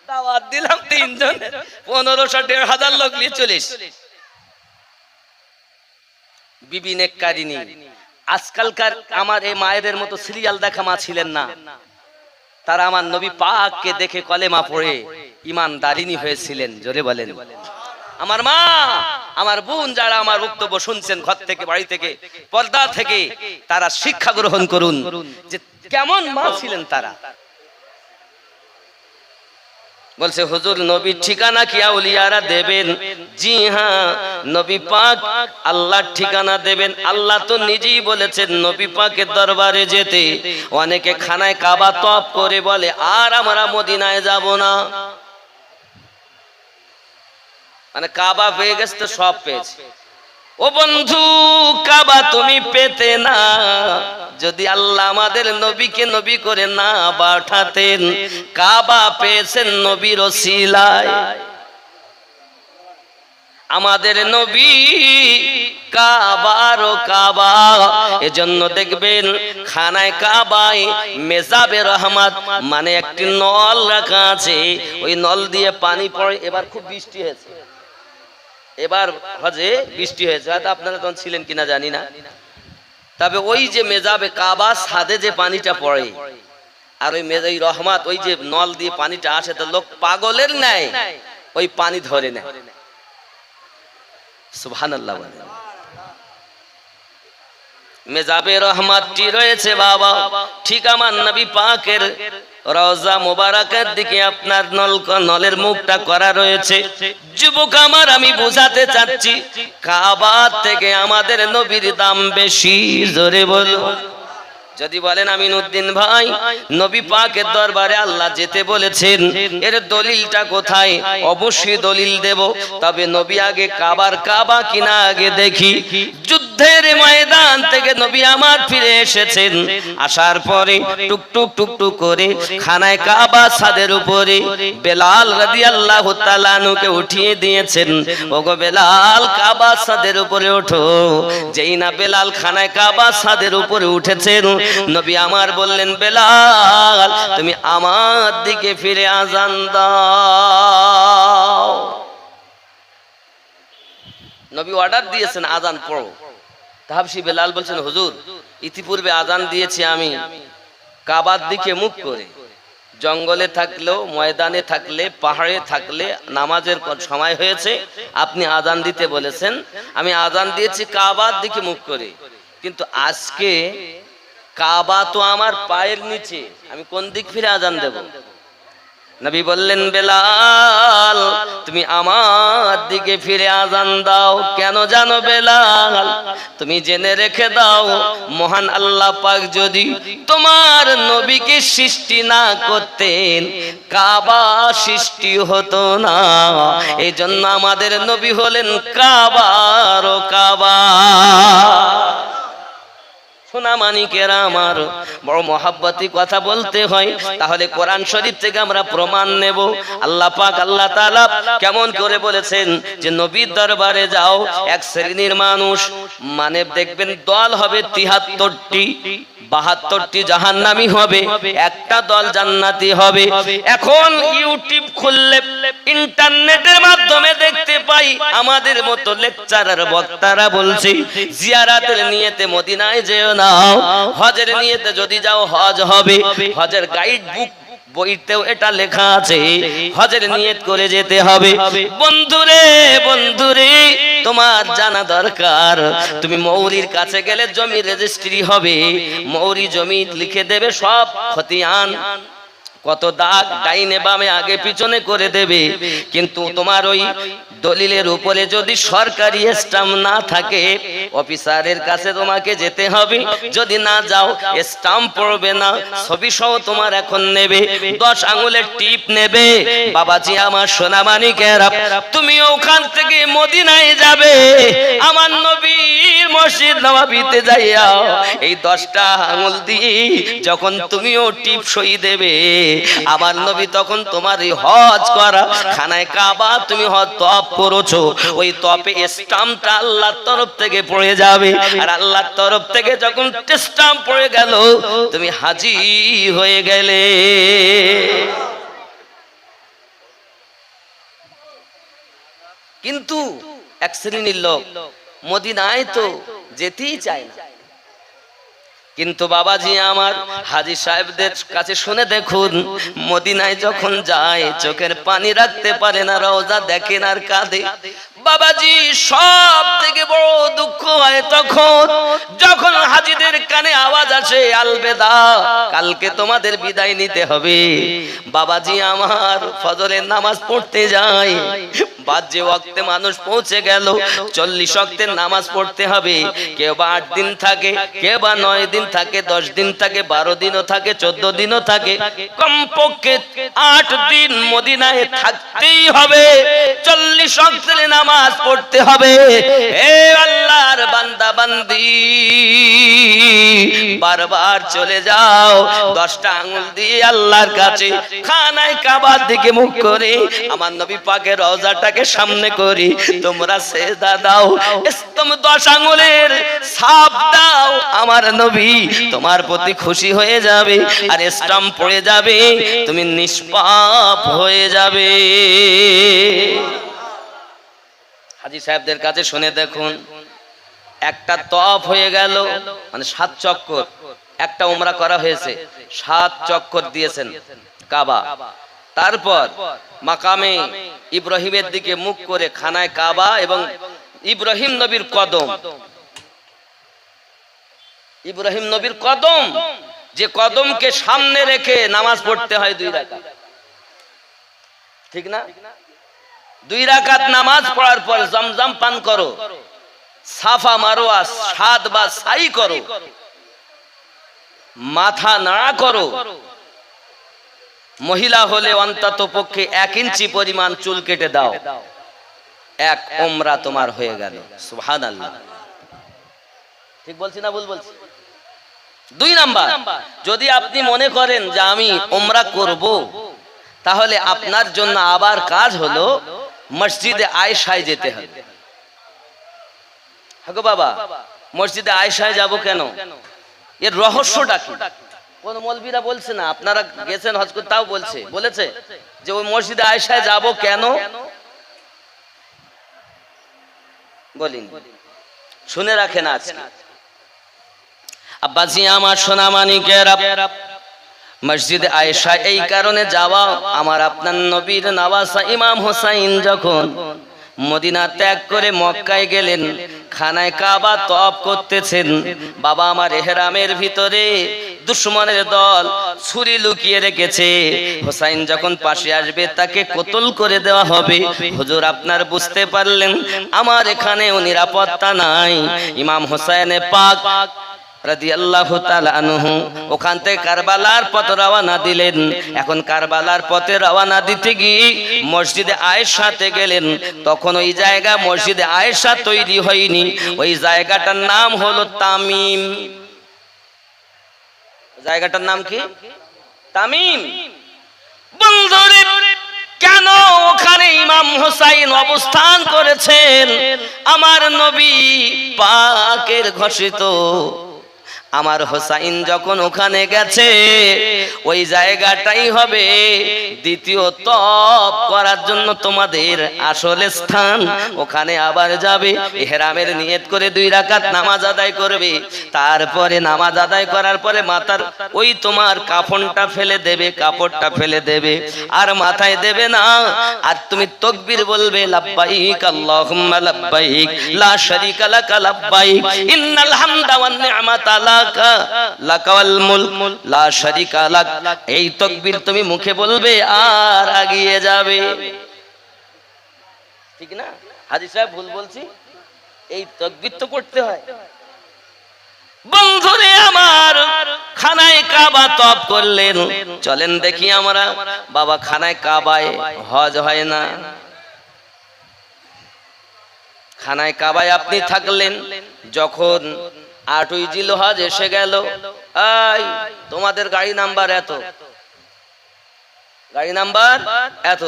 দাওয়াত দিলাম 3 জন, 1500 1500 লোক নিয়ে চলিস। বিবি নেককারিনী। আজকালকার আমার এই মায়েদের মতো সিরিয়াল দেখা মা ছিলেন না। তারা আমার নবী পাককে দেখে কলেমা পড়ে ঈমানদারিনী হয়েছিলেন। জোরে বলেন। আমার মা, আমার বোন যারা আমার বক্তব্য শুনছেন ঘর থেকে, বাড়ি থেকে, পর্দা থেকে, তারা শিক্ষা গ্রহণ করুন যে কেমন মা ছিলেন তারা। বলছে হুজুর নবীর ঠিকানা কি আউলিয়ারা দেবেন? জি হ্যাঁ, নবী পাক আল্লাহর ঠিকানা দেবেন। আল্লাহ তো নিজেই বলেছেন নবী পাকের দরবারে যেতে। অনেকে খানায় কাবা তওয়াফ করে বলে আর আমরা মদিনায় যাব না, মানে কাবা পেয়ে গেছে তো সব পেয়েছে। ও বন্ধু, কাবা তুমি পেতে না যদি আল্লাহ আমাদের নবীকে নবী করে না পাঠাতেন। কাবা পেয়েছেন নবীর ওসিলায়। আমাদের নবী কাবার ও কাবা, এজন্য দেখবেন খানায় কাবায় মেজাবে রহমত মানে একটি নল রাখা আছে, ওই নল দিয়ে পানি পড়ে। এবার খুব বৃষ্টি হয়েছে, এবার হজে বৃষ্টি হয়েছে, হয়তো আপনারা তখন ছিলেন কিনা জানি না। তবে ওই যে মেজাবে কাবা ছাদে যে পানিটা পড়ে আর ওই মেজাই রহমত, ওই যে নল দিয়ে পানিটা আসে, তো লোক পাগলের ন্যায় ওই পানি ধরে নেয়। সুবহানাল্লাহ বলেন। মেজাবে রহমতটি রয়েছে বাবা ঠিক আমার নবী পাকের রওজা মোবারকের দিকে। আপনার নলের মুখটা করা রয়েছে। যুবক আমার, আমি বোঝাতে চাচ্ছি কাবা থেকে আমাদের নবীর দাম বেশি। জোরে বলো। যদি বলেন আমিনউদ্দিন ভাই নবী পাকের দরবারে আল্লাহ যেতে বলেছেন, এর দলিলটা কোথায়? অবশ্যই দলিল দেব, তবে নবী আগে কাবার কাবা কিনা আগে দেখি। যুদ্ধের ময়দান থেকে নবী আমার ফিরে এসেছেন, আসার পরে টুকটুক টুকটুক করে খানায় কাবা ছাদের উপরে বেলাল রাদিয়াল্লাহু তাআলা আনহুকে উঠিয়ে দিয়েছেন। ওগো বেলাল, কাবা ছাদের উপরে ওঠো। যেই না বেলাল খানায় কাবা ছাদের উপরে উঠেছেন, নবী আমার বললেন বেলাল তুমি আমার দিকে ফিরে আজান দাও। নবী অর্ডার দিয়েছেন আজান পড়ো। তাহাবশী বেলাল বলছেন হুজুর ইতিপূর্বে আজান দিয়েছি আমি কাবার দিকে মুখ করে। জঙ্গলে থাকলেও, ময়দানে থাকলে, পাহাড়ে থাকলে নামাজের সময় হয়েছে, আপনি আজান দিতে বলেছেন, আমি আজান দিয়েছি কাবার দিকে মুখ করে। কিন্তু আজকে কাবা তো আমার পায়ের নিচে, আমি কোন দিক ফিরে আজান দেব? নবী বললেন বেলাল তুমি আমার দিকে ফিরে আজান দাও। কেন জানো বেলাল? তুমি জেনে রেখে দাও, মহান আল্লাহ পাক যদি তোমার নবীকে সৃষ্টি না করতেন, কাবা সৃষ্টি হতো না। এই জন্য আমাদের নবী হলেন কাবার ও কাবা। সোনা মানিকেরা আমার, বড় মহাব্বতি কথা বলতে হয়। তাহলে কোরআন শরীফ থেকে আমরা প্রমাণ নেব। আল্লাহ পাক আল্লাহ তাআলা কেমন করে বলেছেন যে নবীর দরবারে যাও, এক শ্রেণীর মানুষ মানে দেখবেন দল হবে 73টি, 72টি জাহান্নামী হবে, একটা দল জান্নাতি হবে। এখন ইউটিউব খুললে ইন্টারনেটের মাধ্যমে দেখতে পাই আমাদের মতো লেকচারার বক্তারা বলছে জিয়ারাতের নিয়তে মদিনায় যেও না, হজের নিয়তে যদি যাও হজ হবে। হজের গাইড বুক বইতেও এটা লেখা আছে, হজের নিয়ত করে যেতে হবে। বন্ধুরে বন্ধুরে, তোমার জানা দরকার, তুমি মৌরির কাছে গেলে জমি রেজিস্ট্রি হবে, মৌরি জমি লিখে দেবে সব খতিয়ান, কত দাগ ডাইনে বামে আগে পিছনে করে দেবে। কিন্তু তোমার ওই দলিলের উপরে যদি সরকারি স্ট্যাম্প না থাকে, অফিসারের কাছে তোমাকে যেতে হবে। যদি না যাও স্ট্যাম্প পড়বে না, ছবি সহ তোমার এখন নেবে, 10 আঙ্গুলের টিপ নেবে। বাবাজি আমার সোনা মানিকেরা, তুমি ওখান থেকে মদিনায় যাবে, আমার নবীর মসজিদ নববীতে যাইয়া এই 10টা আঙ্গুল দিয়ে যখন তুমিও টিপ সই দেবে, আমার নবী তখন তোমার এই হজ করা খানায় কাবা তুমি হজ তওয়াফ করেছো, ওই তওয়াফে স্ট্যাম্পটা আল্লাহর তরফ থেকে পড়ে যাবে। আর আল্লাহর তরফ থেকে যখন স্ট্যাম্প পড়ে গেল, তুমি হাজী হয়ে গেলে। কিন্তু এক শ্রেণীর লোক মদিনায় তো যেতেই চায় না। কিন্তু বাবাজি আমার, হাজী সাহেবদের কাছে শুনে দেখুন, মদিনায় যখন যায় চোখের পানি রাখতে পারে না, রওজা দেখেন আর কাঁদে। বাবাজি সব থেকে বড় দুঃখ হয় তখন যখন হাজীদের কানে আওয়াজ আসে আলবেদা, কালকে তোমাদের বিদায় নিতে হবে। বাবাজি আমার ফজরের নামাজ পড়তে যায়, বাজে ওয়াক্তে মানুষ পৌঁছে গেল, 40 ওয়াক্তের নামাজ পড়তে হবে। কেউ বা 8 দিন থাকে, কেউ বা 9 দিন থাকে, 10 দিন থাকে, 12 দিনও থাকে, 14 দিনও থাকে, কমপক্ষে 8 দিন মদিনায় থাকতেই হবে। 40 ওয়াক্তের নামাজ পড়তে হবে। হে আল্লাহর বান্দা বান্দি, বারবার চলে যাও, 10টা আঙ্গুল দিয়ে আল্লাহর কাছে খানায় কাবার দিকে মুখ করে আমার নবী পাকের রওজাটাকে সামনে করি তোমরা সেজদা দাও। তুমি 10 আঙ্গুলের ছাপ দাও, আমার নবী তোমার প্রতি খুশি হয়ে যাবে আর স্টাম্প পড়ে যাবে, তুমি নিষ্পাপ হয়ে যাবে। হাজী সাহেবদের কাছে শুনে দেখুন, একটা তওয়াফ হয়ে গেল, মানে 7 চক্কর, একটা উমরা করা হয়েছে, 7 চক্কর দিয়েছেন কাবা। তারপর মাকামে ইব্রাহিমের দিকে মুখ করে খানায় কাবা এবং ইব্রাহিম নবীর কদম, ইব্রাহিম নবীর কদম, যে কদমকে সামনে রেখে নামাজ পড়তে হয় 2 রাকাত, ঠিক না? 2 রাকাত নামাজ পড়ার পর জমজম পান করো, সাফা মারোয়া 7 বার সাই করো, মাথা নাড়া করো, মহিলা হলে অন্তত পক্ষে 1 ইঞ্চি পরিমাণ চুল কেটে দাও, 1 উমরা তোমার হয়ে গেল। সুবহানাল্লাহ, ঠিক বলছি না ভুল বলছি? 2 নাম্বার, যদি আপনি মনে করেন যে আমি উমরা করব, তাহলে আপনার জন্য আবার কাজ হলো মসজিদে আয়েশায় যেতে হবে। হাগো বাবা, মসজিদে আয়েশায় যাব কেন? এর রহস্যটা কি? কোন মৌলবীরা বলছে না, আপনারা গেছেন হজ করতে, তাও বলেছে যে ওই মসজিদে আয়েশায় যাব কেন? বলিন, শুনে রাখেন আজকে। আব্বাজি আমার সোনা মানিকেরা, মসজিদে আয়েশা এই কারণে যাওয়া, আমার আপনার নবীর নওয়াসা ইমাম হোসাইন যখন মদিনা ত্যাগ করে মক্কায় গেলেন, খানায় কাবা তওয়াফ করতেছেন, বাবা আমার ইহরামের ভিতরে দুশমনের দল ছুরি লুকিয়ে রেখেছে। হোসাইন যখন পাশে আসবে তাকে কতল করে দেওয়া হবে। হুজুর আপনার বুঝতে পারলেন আমার এখানেও নিরাপত্তা নাই। ইমাম হোসাইনে পাক রাদিয়াল্লাহু তাআলা আনহু ওখান থেকে কারবালার পথে রওনা দিলেন। এখন কারবালার পথে রওনা দিতে গিয়ে মসজিদে আয়েশাতে গেলেন। তখন ওই জায়গা মসজিদে আয়েশা তৈরি হয়নি, ওই জায়গাটার নাম হলো তামিম। জায়গাটার নাম কি? তামিম। বন্ধুরে, কেন ওখানে ইমাম হোসাইন অবস্থান করেছেন? আমার নবী পাকের ঘোষিত আমার হোসাইন যখন ওখানে গেছে, ওই জায়গাটাই হবে দ্বিতীয় তওয়াফ করার জন্য তোমাদের আসল স্থান। ওখানে আবার যাবে, ইহরামের নিয়ত করে 2 রাকাত নামাজ আদায় করবে। তারপরে নামাজ আদায় করার পরে মাথার ওই তোমার কাফনটা ফেলে দেবে, কাপড়টা ফেলে দেবে, আর মাথায় দেবে না। আর তুমি তাকবীর বলবে, লাব্বাইক আল্লাহুম্মা লাব্বাইক লা শারীকা লাক লাব্বাইক ইন্নাল হামদা ওয়ান নি'মাতা লাকাল মুলক লা শারীকা লাক। এই তাকবীর তুমি মুখে বলবে আর এগিয়ে যাবে, ঠিক না? হাজী সাহেব ভুল বলছি? এই তাকবীর তো করতে হয়। বন্ধুরে আমার, খানায় কাবা তওয়াফ করলেন। চলেন দেখি আমরা, বাবা খানায় কাবায় হজ হয় না। খানায় কাবায় আপনি থাকলেন, যখন 8ই জিলহজ এসে গেল, এই তোমাদের গাড়ি নাম্বার এত, গাড়ি নাম্বার এত,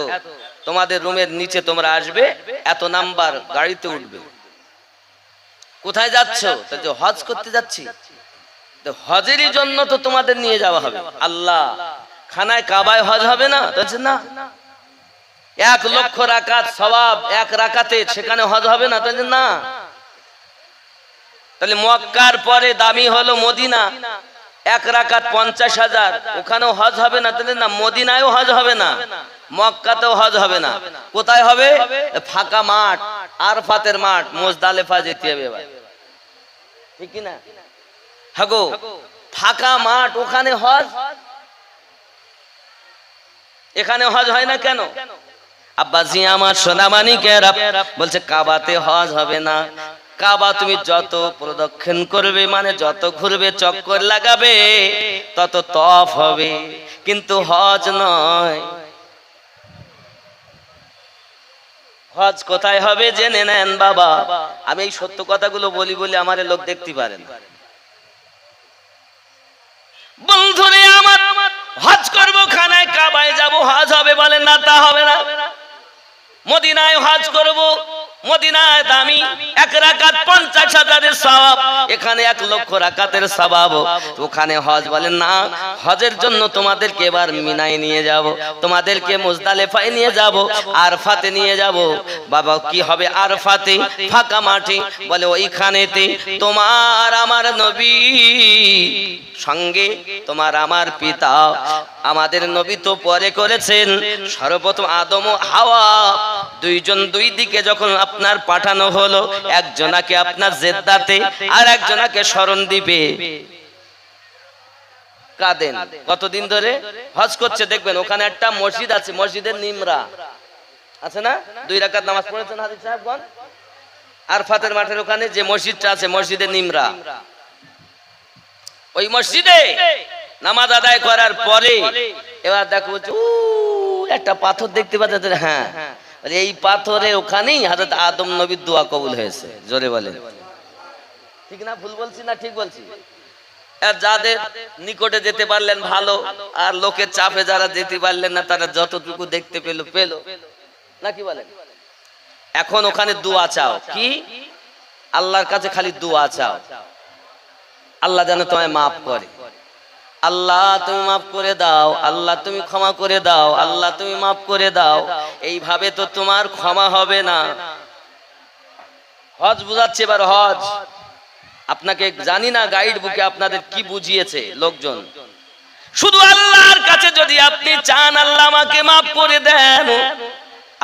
তোমাদের রুমের নিচে তোমরা আসবে, এত নাম্বার গাড়িতে উঠবে। কোথায় যাচ্ছ? হজ করতে যাচ্ছি। হজেরই জন্য তো তোমাদের নিয়ে যাওয়া হবে। আল্লাহ, খানায় কাবায় হজ হবে না? না, 1 লক্ষ রাকাত সওয়াব 1 রাকাতে, সেখানে হজ হবে না? না। তাহলে মক্কার পরে দামি হলো মদিনা, 1 রাকাত 50,000, ওখানেও হজ হবে না? তাহলে না, মদিনায়ও হজ হবে না, মক্কাতেও হজ হবে না। কোথায় হবে? ফাঁকা মাঠ, আরফাতের মাঠ, মুজদালিফা যেতে হবে এবার, ঠিক কি না? হাগো ফাঁকা মাঠ, ওখানে হজ, এখানে হজ হয় না কেন? আব্বাজি আমার সোনামানিকেরা বলছে কাবাতে হজ হবে না। কাবা তুমি যত প্রদক্ষিণ করবে, মানে যত ঘুরবে, চক্কর লাগাবে, তত তফ হবে, কিন্তু হজ নয়। হজ কোথায় হবে জেনে নেন বাবা। আমি এই সত্য কথাগুলো বলি বলে আমার লোক দেখতে পারেন। বন্ধুরে আমার, হজ করবো খানায় কাবায় যাব, হজ হবে বলেন না? তা হবে না। মদিনায় হজ করব, মদিনায় দামি 1 রাকাত 50,000-এর সওয়াব, এখানে 1 লক্ষ রাকাতের সওয়াব। ওখানে হজ বলেন না। হজের জন্য তোমাদেরকে এবার মিনায় নিয়ে যাব, তোমাদেরকে মুজদালিফায় নিয়ে যাব, আরফাতে নিয়ে যাব। বাবা কি হবে আরফাতে? ফাঁকা মাঠে। বলে ওইখানেতে তোমার আমার নবী সঙ্গে, তোমার আমার পিতা, আমাদের নবী তো পরে করেছেন। সর্বপ্রথম আদম ও হাওয়া দুইজন দুই দিকে যখন আপনার পাঠানো হলো, একজনাকে আপনার জেদ্দাতে আর একজনাকে শরণদ্বীপে কাঁদেন। কতদিন ধরে হজ করছে দেখবেন, ওখানে একটা মসজিদ আছে, মসজিদের নিমরা আছে না? 2 রাকাত নামাজ পড়েছেন হাজী সাহেবগণ। আরফাতের মাঠের ওখানে যে মসজিদটা আছে, মসজিদের নিমরা, ওই মসজিদে নামাজ আদায় করার পরে এবার দেখো একটা পাথর দেখতে পাচ্ছেন। হ্যাঁ, এই পাথরে ওখানেই হযরত আদম নবীর দোয়া কবুল হয়েছে। জোরে বলেন ঠিক না? ভুল বলছি না ঠিক বলছি? যাদের নিকটে যেতে পারলেন ভালো, আর লোকের চাপে যারা যেতে পারলেন না, তারা যতটুকু দেখতে পেল পেল, নাকি বলেন? এখন ওখানে দোয়া চাও, কি আল্লাহর কাছে খালি দোয়া চাও, আল্লাহ যেন তোমায় মাফ করে। আল্লাহ তুমি মাফ করে দাও, আল্লাহ তুমি ক্ষমা করে দাও, আল্লাহ তুমি মাফ করে দাও। এইভাবে তো তোমার ক্ষমা হবে না। হজ বুঝাচ্ছে এবার হজ আপনাকে, জানি না গাইড বুকে আপনাদের কি বুঝিয়েছে লোকজন। শুধু আল্লাহর কাছে যদি আপনি চান আল্লাহ আমাকে মাফ করে দেন,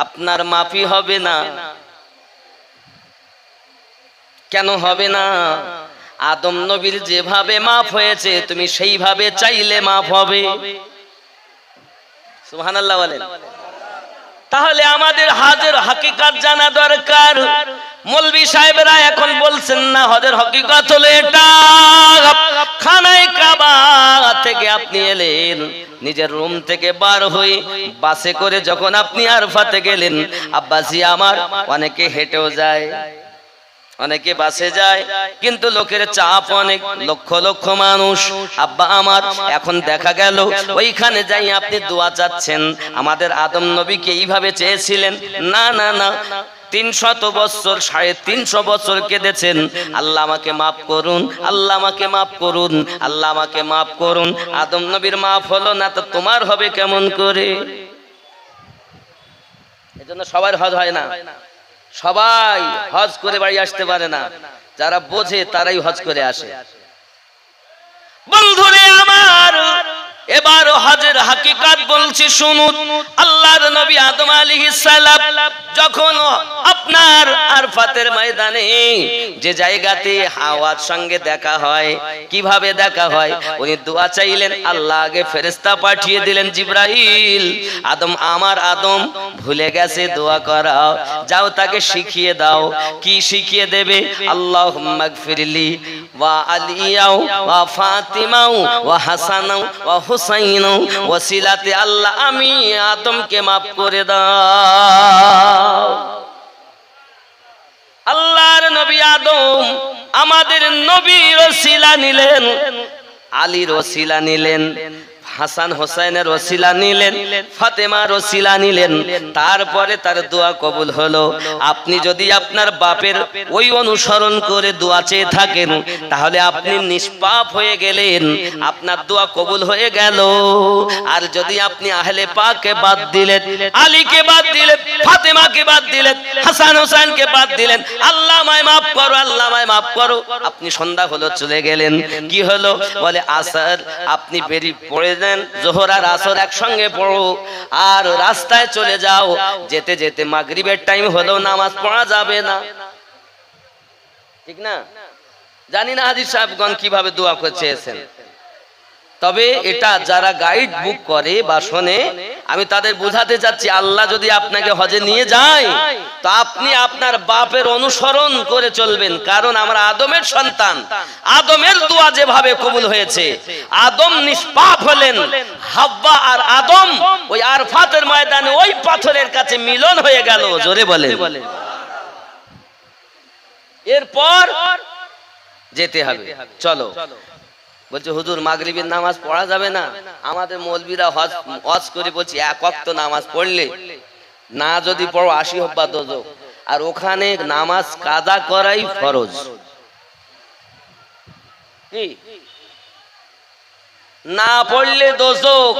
আপনার মাফই হবে না। কেন হবে না? আদম নবীর যেভাবে মাফ হয়েছে, তুমি সেইভাবে চাইলে মাফ হবে। সুবহানাল্লাহ বলেন। তাহলে আমাদের হজের হাকিকত জানা দরকার। মৌলভী সাহেবরা এখন বলছেন না, হজের হাকিকত হলো এটা। খানায় কাবা থেকে আপনি এলেন, নিজের রুম থেকে বার হয়ে বাসে করে যখন আপনি আরফাতে গেলেন, আব্বাজি আমার, অনেকে হেঁটেও যায়, অনেকে বাসে যায়, কিন্তু লোকের চাপ অনেক, লক্ষ লক্ষ মানুষ। আব্বা আমার, এখন দেখা গেল ওইখানে যাই আপনি দোয়া চাচ্ছেন। আমাদের আদম নবীকে এইভাবে চেয়েছিলেন? না না না, 300 বছর, 350 বছর কেঁদেছেন, আল্লাহ আমাকে মাফ করুন, আল্লাহ আমাকে মাফ করুন, আল্লাহ আমাকে মাফ করুন। আদম নবীর মাফ হলো না, তো তোমার হবে কেমন করে? এজন্য সবার হজ হয় না, সবাই হজ করে বাড়ি আসতে পারে না। যারা বোঝে তারাই হজ করে আসে। বন্ধুরে আমার, এবার হজের হাকিকত বলছি শুনুন। আল্লাহর নবী আদম আলাইহিস সালাম যখন আপনার আরফাতের ময়দানে যে জায়গাতে হাওয়ার সঙ্গে দেখা হয়, কিভাবে দেখা হয়? উনি দোয়া চাইলেন, আল্লাহ আগে ফেরেশতা পাঠিয়ে দিলেন জিবরাইল, আদম আমার আদম ভুলে গেছে দোয়া করা, যাও তাকে শিখিয়ে দাও। কি শিখিয়ে দেবে? আল্লাহুম্মা গফিরলি ওয়া আলিয়াও ওয়া ফাতিমাও ওয়া হাসানাও ওয়া হুসাইন ওয়াসিলাতে, আল্লাহ আমি আদমকে মাফ করে দাও। আল্লাহর নবী আদম আমাদের নবীর ওসিলা নিলেন, আলীর ওসিলা নিলেন, হাসান হোসেনের ওসিলা নিলেন, ফাতেমার ওসিলা নিলেন। তারপরে তার দোয়া কবুল হলো। আপনি যদি আপনার বাপের ওই অনুসরণ করে দোয়া চেয়ে থাকেন, তাহলে আপনি নিষ্পাপ হয়ে গেলেন, আপনার দোয়া কবুল হয়ে গেল। আর যদি আপনি আহলে পাককে বাদ দিলেন, আলীকে বাদ দিলেন, ফাতেমাকে বাদ দিলেন, হাসান হোসেনকে বাদ দিলেন, আল্লাহ আমায় মাফ করো, আল্লাহ আমায় মাফ করো, আপনি সন্ধ্যা হলো চলে গেলেন। কি হলো? বলে আসর আপনি বেরিয়ে পড়ে দেন, যোহর আর আসর একসঙ্গে পড়ো, আর রাস্তায় চলে যাও। যেতে যেতে মাগরিবের টাইম হলো, নামাজ পড়া যাবে না, ঠিক না? জানি না হাজী সাহেবগণ কিভাবে দোয়া চেয়েছেন, তবে এটা যারা গাইড বুক করে বা শোনে, আমি তাদের বোঝাতে চাচ্ছি, আল্লাহ যদি আপনাকে হজে নিয়ে যায় তো আপনি আপনার বাপের অনুসরণ করে চলবেন। কারণ আমরা আদমের সন্তান, আদমের দোয়া যেভাবে কবুল হয়েছে, আদম নিষ্পাপ হলেন, হাব্বা আর আদম ওই আরফাতের ময়দানে ওই পাথরের কাছে মিলন হয়ে গেল। জোরে বলেন। এরপর যেতে হবে। চলো, বলছে হুজুর মাগরিবের নামাজ পড়া যাবে না? আমাদের মৌলবীরা হজ করে বলছি এক ওয়াক্ত নামাজ পড়লে না যদি পড়ো 80 হব্বা দোজখ, আর ওখানে নামাজ কাজা করাই ফরজ। কি না পড়লে দোজখ?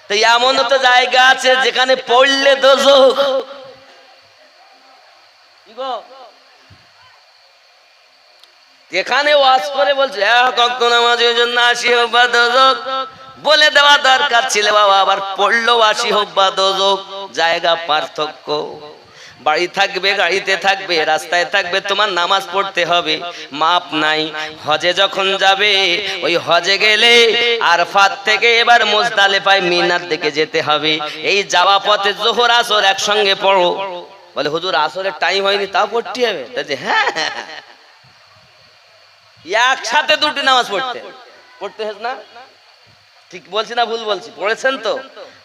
তো এমন তো জায়গা আছে যেখানে পড়লে দোজখ। এখানে ওয়াজ করে বলছে বলে দেওয়া দরকার ছিল বাবা, আবার পড়লো 80 হব্বা দোজখ। জায়গা পার্থক্য। বাড়ি থাকবে, গাড়িতে থাকবে, রাস্তায় থাকবে, তোমার নামাজ পড়তে হবে, মাপ নাই। হজে যখন যাবে, ওই হজে গেলে আরফাত থেকে এবার মুজদালিফায় মিনার দিকে যেতে হবে। এই যাওয়া পথে যোহর আসর একসঙ্গে পড়ো। বলে হুজুর আসরের টাইম হয়নি, তা পড়তে হবে? হ্যাঁ, একসাথে দুটি নামাজ পড়তে হয় না? ঠিক বলছি না ভুল বলছি? পড়েছেন তো?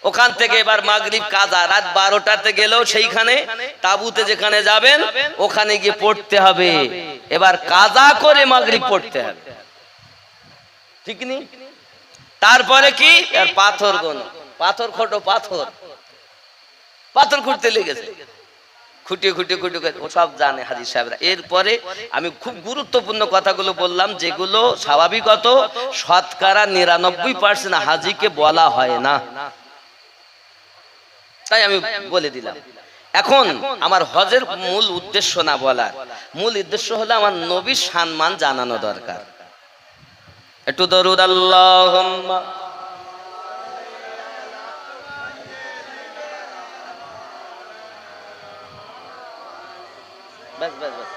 ওখান থেকে এবার মাগরিব কাজা, রাত 12টাতে গেলেও সেইখানে তাবুতে যেখানে যাবেন ওখানে গিয়ে পড়তে হবে। এবার কাজা করে মাগরিব পড়তে হবে, ঠিক নি? তারপরে কি? আর পাথর গোনো, পাথর খোটো, পাথর খুঁড়তে লেগেছে, খুঁটিয়ে সব জানে হাজী সাহেবরা। এরপরে আমি খুব গুরুত্বপূর্ণ কথাগুলো বললাম, যেগুলো স্বাভাবিকত শতকরা 99% হাজীকে বলা হয় না, তাই আমি বলে দিলাম। এখন আমার হজের মূল উদ্দেশ্য না বলার, মূল উদ্দেশ্য হলো আমার নবীর সম্মান জানানো দরকার। একটু দরুদ আল্লাহুম্মা बस बस बस।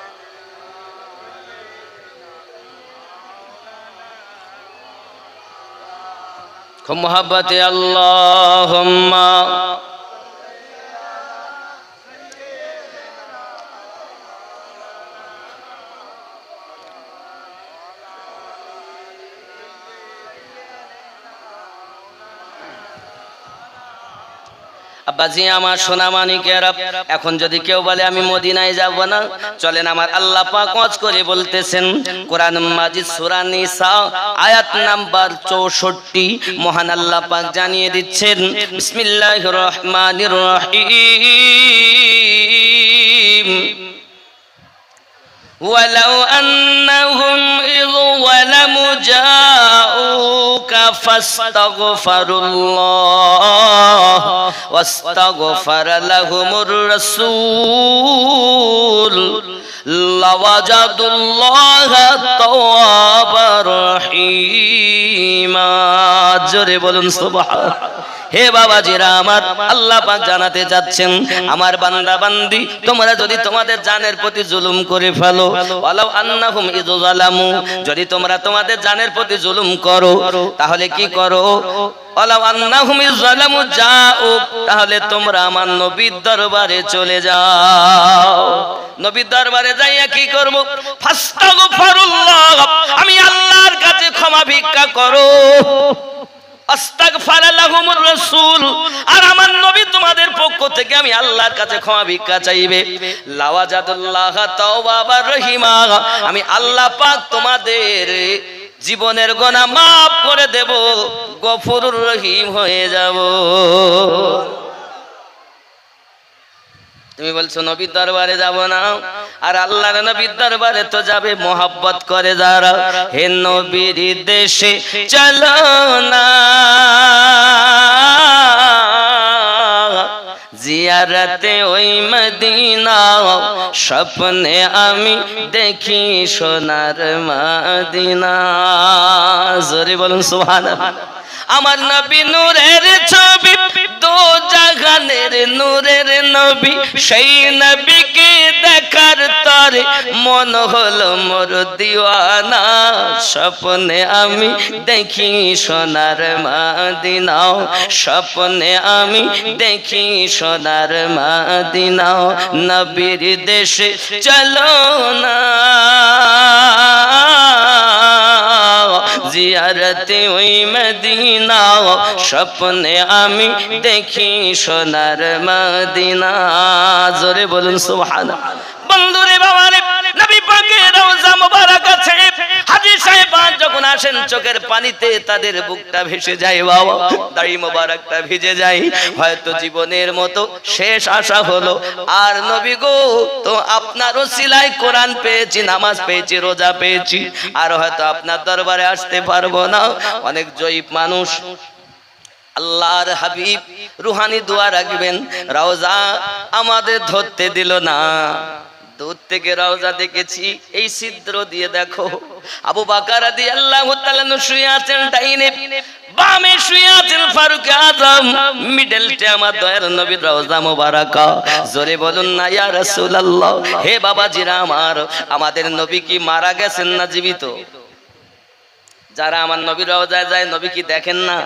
खूब मोहब्बत अल्लाहुम्मा আব্বাজি আমার সোনা মানিকেরা, এখন যদি কেউ বলে আমি মদিনায় যাব না, চলেন আমার আল্লাহ পাক ওয়াজ করে বলতেছেন কোরআন মাজিদ সূরা নিসা আয়াত নাম্বার 64, মহান আল্লাহ পাক জানিয়ে দিচ্ছেন বিসমিল্লাহির রহমানির রহিম ولو أنهم إذ ظلموا جاءوك فاستغفروا الله واستغفر لهم الرسول لوجدوا الله توابا رحيما। জোরে বলুন সুবহান। হে বাবাজিরা আমার, আল্লাহ পাক জানাতে যাচ্ছেন আমার বান্দা বান্দি, তোমরা যদি তোমাদের জানের প্রতি জুলুম করে ফেলো, ওয়ালাউ আন্নাহুম ইযু যালামু, যদি তোমরা তোমাদের জানের প্রতি জুলুম করো, তাহলে কি করো? ওয়ালাউ আন্নাহুম ইযু যালামু জাউক, তাহলে তোমরা আমার নবীর দরবারে চলে যাও। নবীর দরবারে যাইয়া কি করব? ফাস্তাগফিরুল্লাহ, আমি আল্লাহর কাছে ক্ষমা ভিক্ষা করো। আস্তাগফার লাহুমুর রাসূল, আর আমার নবী তোমাদের পক্ষ থেকে আমি আল্লাহর কাছে ক্ষমা ভিক্ষা চাইবে। লাওয়াজাদুল্লাহ তাওয়াবার রহিমা, আমি আল্লাহ পাক তোমাদের জীবনের গুনাহ maaf করে দেব, গফুরুর রহিম হয়ে যাব। তুমি বলছো নবীর দরবারে যাব না, আর আল্লাহর নবীর দরবারে তো যাবে মোহাব্বত করে যারা। হে নবীর দেশে চলো না, জিয়ারতে ওই মদিনা, স্বপ্নে আমি দেখি সোনার মদিনা। জোরে বলুন সুবহানাল্লাহ। আমার নবী নূরের ছবি, দো জাহানের নূরের নবী, সেই নবীকে দেখা কার তরে মন হলো মোর দিওয়ানা স্বপ্নে আমি দেখি সোনার মদিনা স্বপ্নে আমি দেখি সোনার মদিনা নবীর দেশে চলো না জিয়ারতে ওই মদিনা স্বপ্নে আমি দেখি সোনার মদিনা জোরে বলুন সুবহানাল্লাহ বন্ধুরে বাবারে নবী পাকের রওজা মোবারক আছে হাজী সাহেব যখন আসেন চোখের পানিতে তাদের বুকটা ভেসে যায় বাবা দাড়ি মোবারকটা ভিজে যায় হয়তো জীবনের মতো শেষ আশা হলো আর নবী গো তো আপনার ওসিলায় কোরআন পেয়েছি নামাজ পেয়েছি রোজা পেয়েছি আর হয়তো আপনার দরবারে আসতে পারবো না অনেক জয়ীব মানুষ আল্লাহর হাবিব রুহানি দোয়া রাখবেন রওজা আমাদের ধরতে দিল না দূর থেকে রওজা দেখেছি এই ছিদ্র দিয়ে দেখো আবু বকর রাদিয়াল্লাহু তাআলা শুয়ে আছেন ডাইনে বামে শুয়ে আছেন ফারুক আজম মিডলতে আমার দয়ার নবীর রওজা মোবারক জোরে বলুন না ইয়া রাসূলুল্লাহ হে বাবাজিরা আমাদের নবী কি মারা গেছেন না জীবিত যারা আমার নবীর রওজায় যায় নবী কি দেখেন না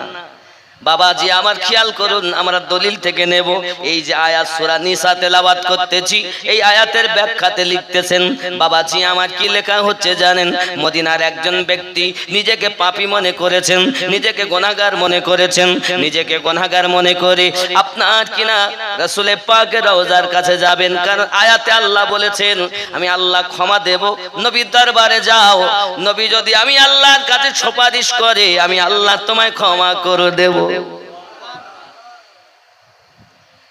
বাবাজি আমার খেয়াল করুন আমরা দলিল থেকে নেব এই যে আয়াত সূরা নিসা তেলাওয়াত করতেছি এই আয়াতের ব্যাখ্যাতে লিখতেছেন বাবাজি আমার কি লেখা হচ্ছে জানেন মদিনার একজন ব্যক্তি নিজেকে পাপী মনে করেছেন নিজেকে গুনাহগার মনে করেছেন নিজেকে গুনাহগার মনে করে আপনার কিনা রাসূল পাকের রওজার কাছে যাবেন কারণ আয়াতে আল্লাহ বলেছেন আমি আল্লাহ ক্ষমা দেব নবীর দরবারে যাও নবী যদি আমি আল্লাহর কাছে সুপারিশ করে আমি আল্লাহ তোমায় ক্ষমা করে দেব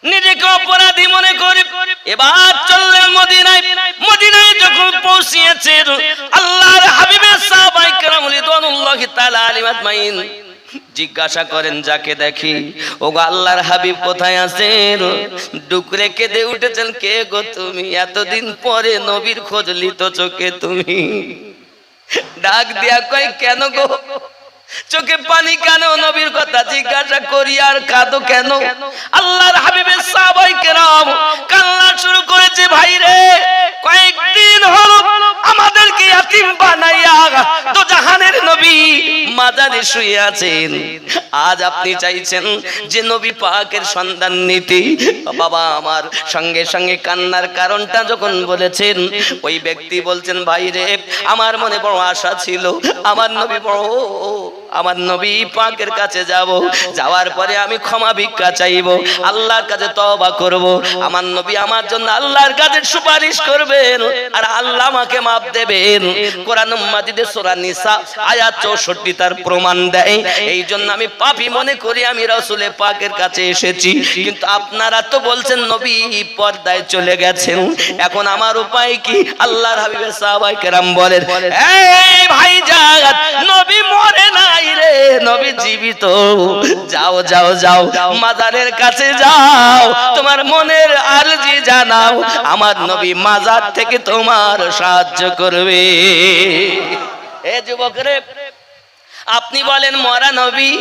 নিজেকে অপরাধী মনে করে এবার চললেন মদিনায় মদিনায় যখন পৌঁছিয়েছেন আল্লাহর হাবিবের সাহাবায়ে কেরাম রিদওয়ানুল্লাহি তাআলা আলাইহিম আজমাইন জিজ্ঞাসা করেন যাকে দেখি ওগো আল্লাহর হাবিব কোথায় আছেন ডুকরে কেঁদে উঠেছেন কে গো তুমি এতদিন পরে নবীর খোঁজ লিত চোখে তুমি ডাক দিয়া কয় কেন গো চোখে পানি কেন নবীর কথা জিজ্ঞাসা করি আর কাঁদো কেন আল্লাহর হাবিবের সাহাবায়ে কেরাম কান্না শুরু করেছে ভাই রে কয়েকদিন হলো আমাদেরকে ইয়াতীম বানাইয়া তো জাহানের নবী মাজারে শুয়ে আছেন আজ আপনি চাইছেন যে নবী পাকের সন্ধান নিতে বাবা আমার সঙ্গে সঙ্গে কান্নার কারণটা যখন বলেছেন ওই ব্যক্তি বলছেন ভাই রে আমার মনে বড় আশা ছিল আমার নবী পাকের কাছে যাব যাওয়ার পরে আমি ক্ষমা ভিক্ষা চাইবো আল্লাহর কাছে তওবা করব আমার নবী আমার জন্য আল্লাহর কাছে সুপারিশ করবেন আর আল্লাহ আমাকে মাফ দেবেন কোরআন মাজিদে সূরা নিসা আয়াত 64 তার প্রমাণ দেয় এইজন্য আমি পাপী মনে করি আমি রাসূল পাকের কাছে এসেছি কিন্তু আপনারা তো বলছেন নবী পর্দায় চলে গেছেন এখন আমার উপায় কি আল্লাহর হাবিবের সাহাবায়ে কেরাম বলেন এই ভাইজান নবী মরে নাই রে নবী জীবিত যাও যাও যাও মাজারের কাছে যাও তোমার মনের আরজি জানাও আমার নবী মাজার থেকে তোমার সাহায্য করবে এ যুবক রে আপনি বলেন মরা নবী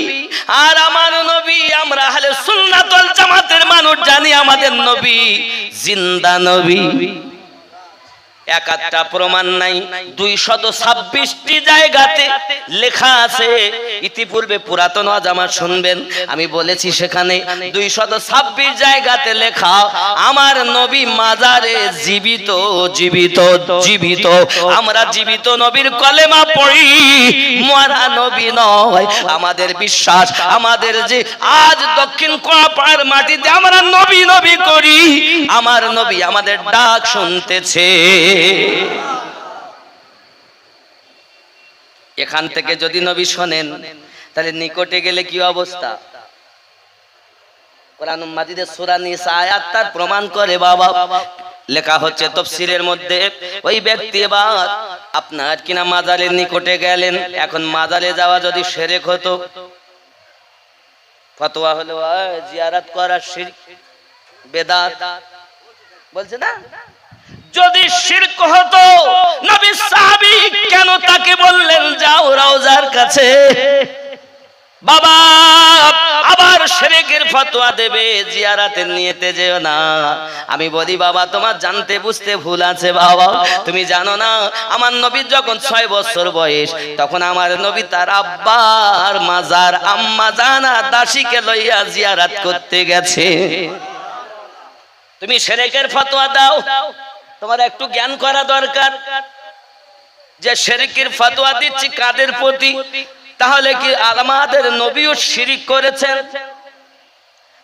আর আমার নবী আমরা আহলে সুন্নাত ওয়াল জামাতের মানুষ জানি আমাদের নবী জিন্দা নবী একটা প্রমাণ নাই 226টি জায়গাতে লেখা আছে ইতিপূর্বে পুরাতন ওয়াজ আমার শুনবেন আমি বলেছি সেখানে 226 জায়গাতে লেখা আমার নবী মাজারে জীবিত জীবিত জীবিত আমরা জীবিত নবীর কলেমা পড়ি মরা নবী নয় আমাদের বিশ্বাস আমাদের যে আজ দক্ষিণ কোয়াপাড়ার মাটিতে আমরা নবী নবী করি আমার নবী আমাদের ডাক শুনতেছে এখান থেকে যদি নবী শোনেন তাহলে নিকটে গেলে কি অবস্থা কোরআন মাজিদে সূরা নিসা আয়াত তার প্রমাণ করে বাবা লেখা হচ্ছে তাফসীরের মধ্যে ওই ব্যক্তি এবার আপনার কিনা মাজারের নিকটে গেলেন এখন মাজারে যাওয়া যদি শিরক হতো ফতোয়া হলো জিয়ারত করা শিরক বেদাত বলছে না যদি শিরক হতো নবী সাহাবী কেন তাকে বললেন যাও রওজার কাছে বাবা আবার শিরকের ফতোয়া দেবে জিয়ারাতের নিয়তে যেও না। আমি বলি বাবা তোমার জানতে বুঝতে ভুল আছে বাবা। তুমি জানো না আমার নবীর যখন 6 বছর বয়স তখন আমার নবী তার আব্বার মাজার আম্মা জানা দাসীকে লইয়া জিয়ারাত করতে গেছে। তুমি শিরকের ফতোয়া দাও, তোমার একটু জ্ঞান করা দরকার যে শিরকের ফতোয়া দিচ্ছি কাদের প্রতি। তাহলে কি আমাদের নবীও শিরিক করেছেন?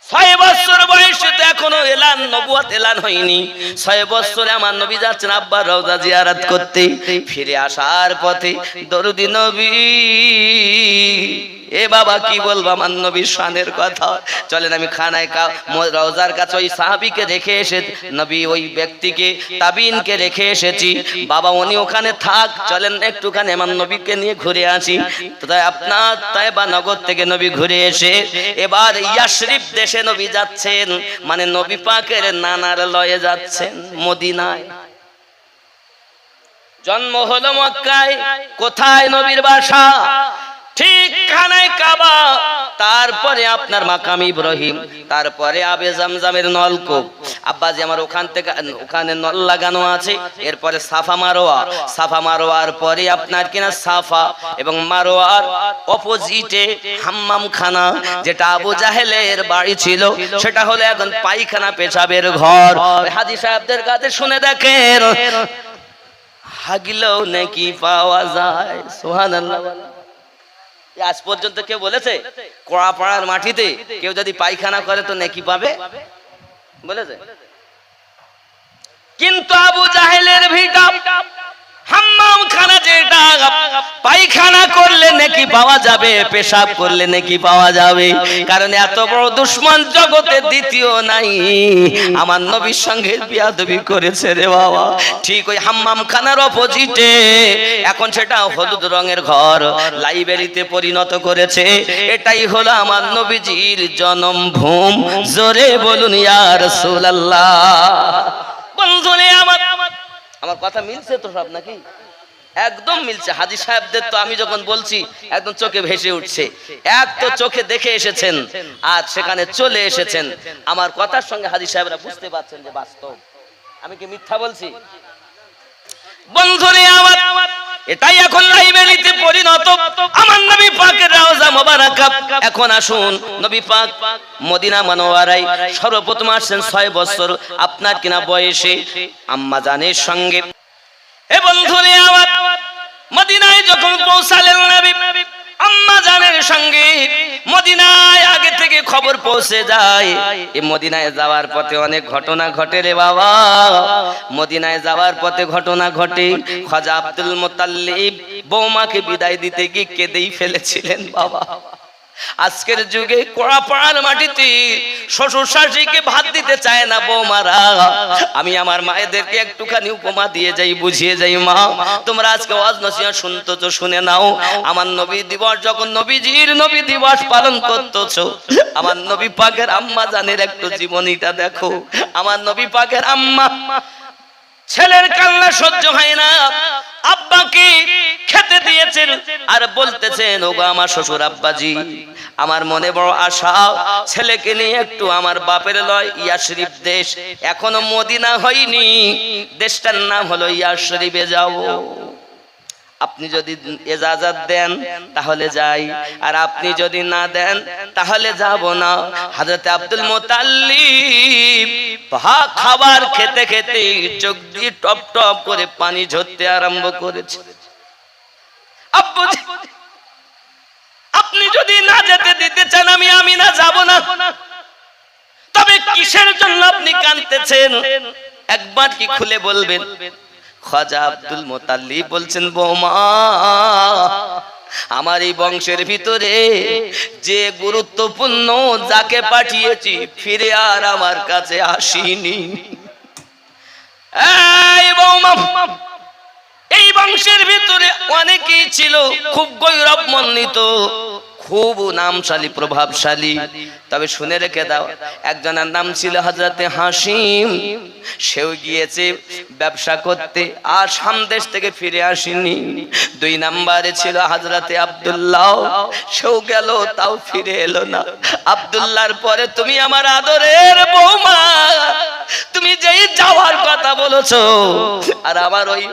6 বছর বয়সে তো এখনো এলান নবুয়ত এলান হয়নি। 6 বছরে আমার নবী যাচ্ছেন আব্বার রওজা জিয়ারত করতে। ফিরে আসার পথে দরুদি নবী, এ বাবা কি বলবো আমার নবীর শানের কথা। চলেন আমি খানায় রওজার কাছে ওই সাহাবীকে রেখে এসে নবী ওই ব্যক্তিকে তাবিনকে রেখে এসেছি বাবা, উনি ওখানে থাক, চলেন একটুখানি আমার নবীকে নিয়ে ঘুরে আসি। তো তাই আপনার তাইবা নগর থেকে নবী ঘুরে এসে এবার ইয়াসরিব দেশে নবী যাচ্ছেন, মানে নবী পাকের নানার লয়ে যাচ্ছেন মদিনায়। জন্ম হলো মক্কায়, কোথায় নবীর বাসা? ঠিক খানায় কাবা, তারপরে আপনার মাকাম ইব্রাহিম, তারপরে আবে জামজামের নলকূপ। আব্বাজি আমার ওখান থেকে ওখানে নল লাগানো আছে। এরপরে সাফা মারোয়া, সাফা মারোয়ার পরে আপনার কিনা সাফা এবং মারোয়ার অপোজিটে হাম্মাম খানা, যেটা আবু জাহেলের বাড়ি ছিল, সেটা হলো এখন পায়খানা পেশাবের ঘর। হাজী সাহেবদের কাছে শুনে দেখেন হাগিলেও নাকি পাওয়া যায়। সুবহানাল্লাহ। আজ পর্যন্ত কেউ বলেছে কোড়াপাড়ার মাটিতে কেউ যদি পায়খানা করে তো নেকি পাবে? বলেছে? কিন্তু আবু জাহেলের ভিটা হাম্মাম খানা, যেটা পায়খানা করলে নেকি পাওয়া যাবে, পেশাব করলে নেকি পাওয়া যাবে। কারণ এত বড় দুশমন জগতে দ্বিতীয় নাই, আমার নবীর সঙ্গে বিয়াদবি করেছে রে বাবা। ঠিক ওই হাম্মাম খানার অপোজিটে এখন সেটা হলুদ রঙের ঘর, লাইব্রেরিতে পরিণত করেছে। এটাই হলো আমার নবীজির জন্মভূম। জোরে বলুন ইয়া রাসূলুল্লাহ। বন্ধুরে আমার কথা মিলছে তো সব নাকি? একদম মিলছে। হাজী সাহেবদের তো আমি যখন বলছি একদম চোখে ভেসে উঠছে। এক তো চোখে দেখে এসেছেন, আর সেখানে চলে এসেছেন। আমার কথার সঙ্গে হাজী সাহেবরা বুঝতে পারছেন যে বাস্তব, আমি কি মিথ্যা বলছি? বন্ধুরে আমার এটাই এখন লাইব্রেরিতে পরিণত আমার নবী পাকের রওজা মোবারকা। এখন আসুন নবী পাক মদিনা মুনাওয়ারায় সর্বপ্রথম আসেন 6 বছর আপনার কিনা বয়সে আম্মা জানের সঙ্গে। হে বন্ধুরে আমার মদিনায় যখন পৌঁছালেন নবী আম্মা জানের সঙ্গে, মদিনায় আগে থেকে খবর পৌঁছে যায়। এই মদিনায় যাওয়ার পথে অনেক ঘটনা ঘটে রে বাবা। মদিনায় যাওয়ার পথে ঘটনা ঘটে, খাজা আব্দুল মুত্তালিব বৌমাকে বিদায় দিতে গিয়ে কেঁদেই ফেলেছিলেন বাবা। আজকের যুগে কোড়াপাড়ার মাটিতে শ্বশুর শাশুড়িকে ভাত দিতে চায় না বৌমারা। আমি আমার মায়েদেরকে একটুখানি উপমা দিয়ে যাই, বুঝিয়ে যাই, মা তোমরা আজকে ওয়াজ নসিহত শুনতেছো, শুনে নাও। আমার নবী দিবস যখন নবীজির নবী দিবস পালন করতেছো, আমার নবী পাকের আম্মা জানের একটু জীবনীটা দেখো। আমার নবী পাকের আম্মা ছেলের কান্না সহ্য হয় না, আব্বাকে খেতে দিয়েছেন আর বলতেছেন, ওগো আমার শ্বশুর আব্বাজি, আমার মনে বড় আশা ছেলেকে নিয়ে একটু আমার বাপের লয় ইয়াসরিব দেশ, এখনো মদিনা হয়নি, দেশটার নাম হলো ইয়াসরিবে যাব। আপনি যদি ইজাজত দেন তাহলে যাই, আর আপনি যদি না দেন তাহলে যাব না। হযরত আব্দুল মুত্তালিব খাবার খেতে খেতে চোখ দিয়ে টপ টপ করে পানি ঝরতে আরম্ভ করেছে। আব্বুজি আপনি যদি না যেতে দিতে চান আমি না যাব না, তবে কিসের জন্য আপনি কাঁদতেছেন একবার কি খুলে বলবেন? খাজা আব্দুল মুত্তালিব বলছেন, বৌমা আমার এই বংশের ভিতরে যে গুরুত্বপূর্ণ যাকে পাঠিয়েছি ফিরে আর আমার কাছে আসেনি। এই বৌমা, এই বংশের ভিতরে অনেকেই ছিল খুব গৌরবমণ্ডিত, খুব নামশালী প্রভাবশালী। তবে শুনে রেখে দাও, একজনের নাম ছিল হযরতে হাসিম। সেও গিয়েছে ব্যবসা করতে, আর সামদেশ থেকে ফিরে আসেনি। 2 নম্বরে ছিল হযরতে আব্দুল্লাহ, সেও গেল তাও ফিরে এলো না। আব্দুল্লাহর পরে তুমি আমার আদরের বৌমা, তুমি যেই যাওয়ার কথা বলেছো, আর আমার ওই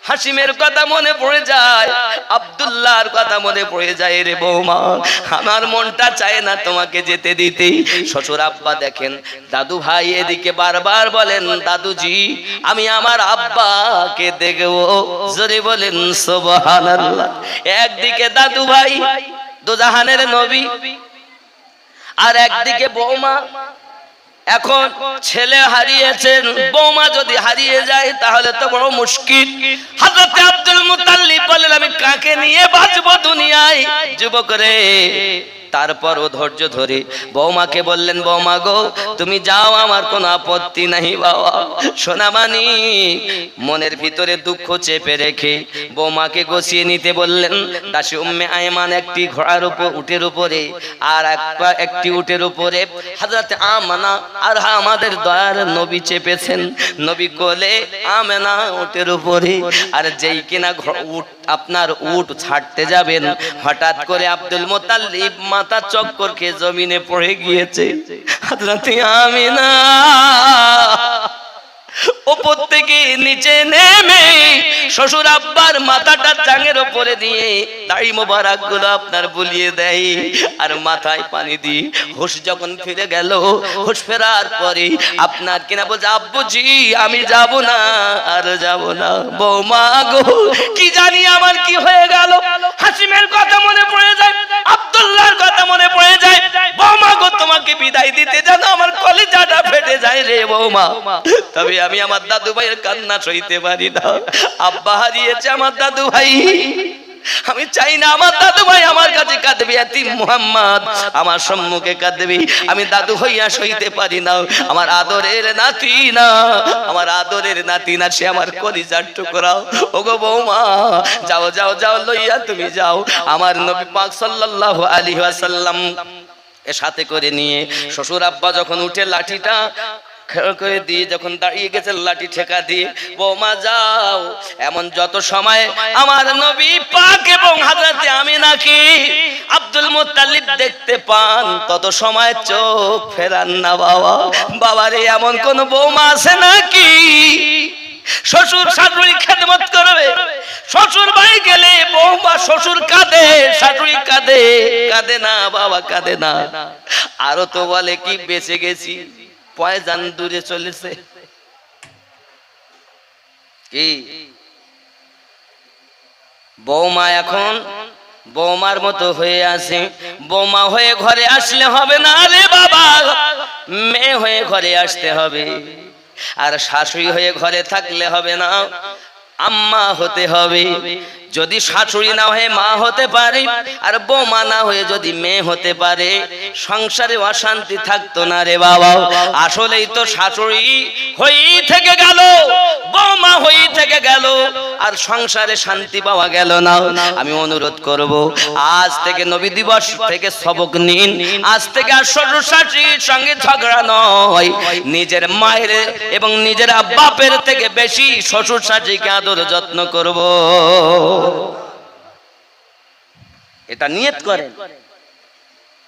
হাসিমের কথা মনে পড়ে যায়, আব্দুল্লাহর কথা মনে পড়ে যায় রে বৌমা। আমার মনটা চায় না তোমাকে যেতে দিতে। শ্বশুর আব্বা দেখেন, দাদু ভাই এদিকে বারবার বলেন, দাদুজি আমি আমার আব্বাকে দেখবো। জোরে বলেন সুবহানাল্লাহ। একদিকে দাদু ভাই দুজাহানের নবী, আর একদিকে বৌমা। এখন ছেলে হারিয়েছেন, বৌমা যদি হারিয়ে যায় তাহলে তো বড় মুশকিল। হযরত আব্দুল মুত্তালিব বলেন, আমি কাকে নিয়ে বাঁচবো দুনিয়ায়? যুবক রে, তারপরও ধৈর্য ধরে বৌমাকে বললেন, বৌমা গো তুমি যাও, আমার কোনো আপত্তি নাই বাবা। সোনামানি মনের ভিতরে দুঃখ চেপে রেখে বৌমাকে গুছিয়ে নিতে বললেন। দাসী উম্মে আয়মান একটি ঘোড়ার উপর, উটের উপরে, আর একটি উটের উপরে হযরত আমেনা আর আমাদের দয়ার নবী চেপেছেন। নবী কোলে, আমেনা উটের উপরে। আর যেই কিনা আপনার উট ছাড়তে যাবেন, হঠাৎ করে আব্দুল মুত্তালিব মাথা চক্কর খেয়ে জমিনে পড়ে গিয়েছে। হযরত আমিনা উপর থেকে নিচে নেমে শ্বশুর আব্বার মাথাটা জাঙের উপরে দিয়ে দাড়ি মোবারক গুলো আপনার বুলিয়ে দেয়, আর মাথায় পানি দিয়ে হুঁশ যখন ফিরে গেল, হুঁশ ফেরার পরে আপনার কিনা বলছে, আব্বুজি আমি যাব না, আর যাব না। বৌমা গো কি জানি আমার কি হয়ে গেল, হাসিমের কথা মনে পড়ে যায়, আব্দুল্লাহর কথা মনে পড়ে যায়। বৌমা গো তোমাকে বিদায় দিতে জানো আমার কলিজাটা ফেটে যায় রে বৌমা। তবে আমি আমার দাদু ভাইয়ের কান্না সইতে পারি না। আব্বা হারিয়েছে আমার দাদু ভাই, আমি চাই না আমার দাদু ভাই আমার কাছে কাঁদবে, এতিম মুহাম্মদ আমার সম্মুখে কাঁদবে। আমি দাদু হইয়া সইতে পারি না। আমার আদরের নাতি না, আমার আদরের নাতি না, সে আমার কলিজার টুকরা। ওগো বৌমা যাও যাও যাও, লইয়া তুমি যাও। আমার নবী পাক সাল্লাল্লাহু আলাইহি ওয়াসাল্লাম এর সাথে করে নিয়ে শ্বশুর আব্বা যখন উঠে লাঠিটা করে দিয়ে যখন দাঁড়িয়ে গেছে, লাঠি ঠেকা দিয়ে, বৌমা যাও। এমন যত সময় আমার নবী পাক এবং হযরতে আমিনাকে আব্দুল মুত্তালিব দেখতে পান, তত সময় চোখ ফেরান না বাবা। বাবারে এমন কোন বৌমা আছে নাকি শ্বশুর শাশুড়ি খেদমত করবে? শ্বশুর বাড়ি গেলে বৌমা, শ্বশুর কাঁদে, শাশুড়ি কাঁদে, কাঁদে না বাবা, কাঁদে না। আরো তো বলে কি বেঁচে গেছি, পয়জান দূরে চলেছে। কি বৌমা এখন বৌমার মতো হয়ে আছে। বৌমা হয়ে ঘরে আসলে হবে না রে বাবা, মেয়ে হয়ে ঘরে আসতে হবে। আর শাশুড়ি হয়ে ঘরে থাকলে হবে না, আম্মা হতে হবে। যদি শাশুড়ি না হয়ে মা হতে পারে, আর বৌমা না হয়ে যদি মেয়ে হতে পারে, সংসারে অশান্তি থাকতো না রে বাবা। আসলেই তো শাশুড়ি হয়েই থেকে গেল, বৌমা হয়েই থেকে গেল, আর সংসারে শান্তি পাওয়া গেল না। আমি অনুরোধ করব, আজ থেকে নবী দিবস থেকে সবক নিন। আজ থেকে আর শ্বশুর শাশুড়ির সঙ্গে ঝগড়া নয়, নিজের মায়ের এবং নিজের বাপের থেকে বেশি শ্বশুর শাশুড়িকে আদর যত্ন করব। এটা নিয়ত করেন,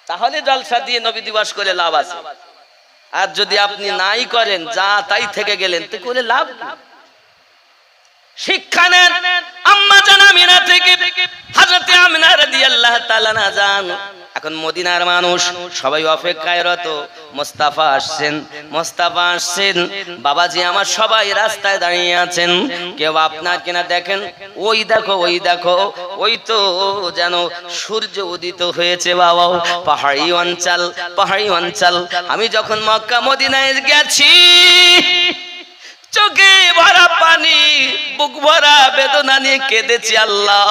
তাহলে জলসা দিয়ে নবী দিবস করে লাভ আছে। আর যদি আপনি নাই করেন, যা তাই থেকে গেলেন, তো করে লাভ। শিক্ষা নেন আম্মা জান আমিনা থেকে, হযরত আমিনা রাদিয়াল্লাহু তাআলা না জান। এখন মদিনার মানুষ সবাই অপেক্ষায় রত, মুস্তাফা আসছেন, মুস্তাফা আসছেন। বাবাজি আমার সবাই রাস্তায় দাঁড়িয়ে আছেন। কেউ আপনার কিনা দেখেন, ওই দেখো, ওই দেখো, ওই তো যেন সূর্য উদিত হয়েছে বাবা। পাহাড়ি অঞ্চল, পাহাড়ি অঞ্চল। আমি যখন মক্কা মদিনায় গেছি, চোখে ভরা পানি, বুক ভরা বেদনা নিয়ে কেঁদেছি। আল্লাহ,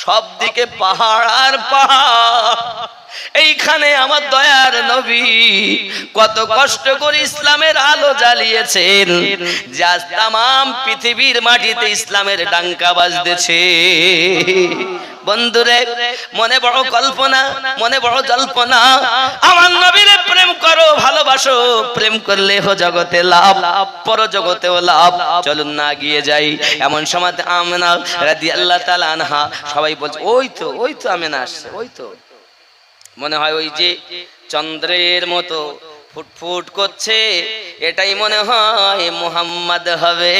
সব দিকে পাহাড় আর পাহাড়। এইখানে আমার দয়ার নবী কত কষ্ট করে ইসলামের আলো জ্বালিয়েছেন, যে আজ তামাম পৃথিবীর মাটিতে ইসলামের ডাঙ্কা বাজতেছে। বন্ধুরে মনে বড় কল্পনা, মনে বড় জল্পনা, আমার নবীর প্রেম করো, ভালোবাসো, প্রেম করলে হো জগতে লাভ, পর জগতেও লাভ। চলুন না গিয়ে যাই। এমন সময় আমেনা রাদিয়াল্লাহু তাআলা আনহা, সবাই বলছে ওই তো আমেনা আসছে, ওই তো মনে হয় ওই যে চন্দ্রের মতো ফুটফুট করছে, এটাই মনে হয় মুহাম্মদ হবে,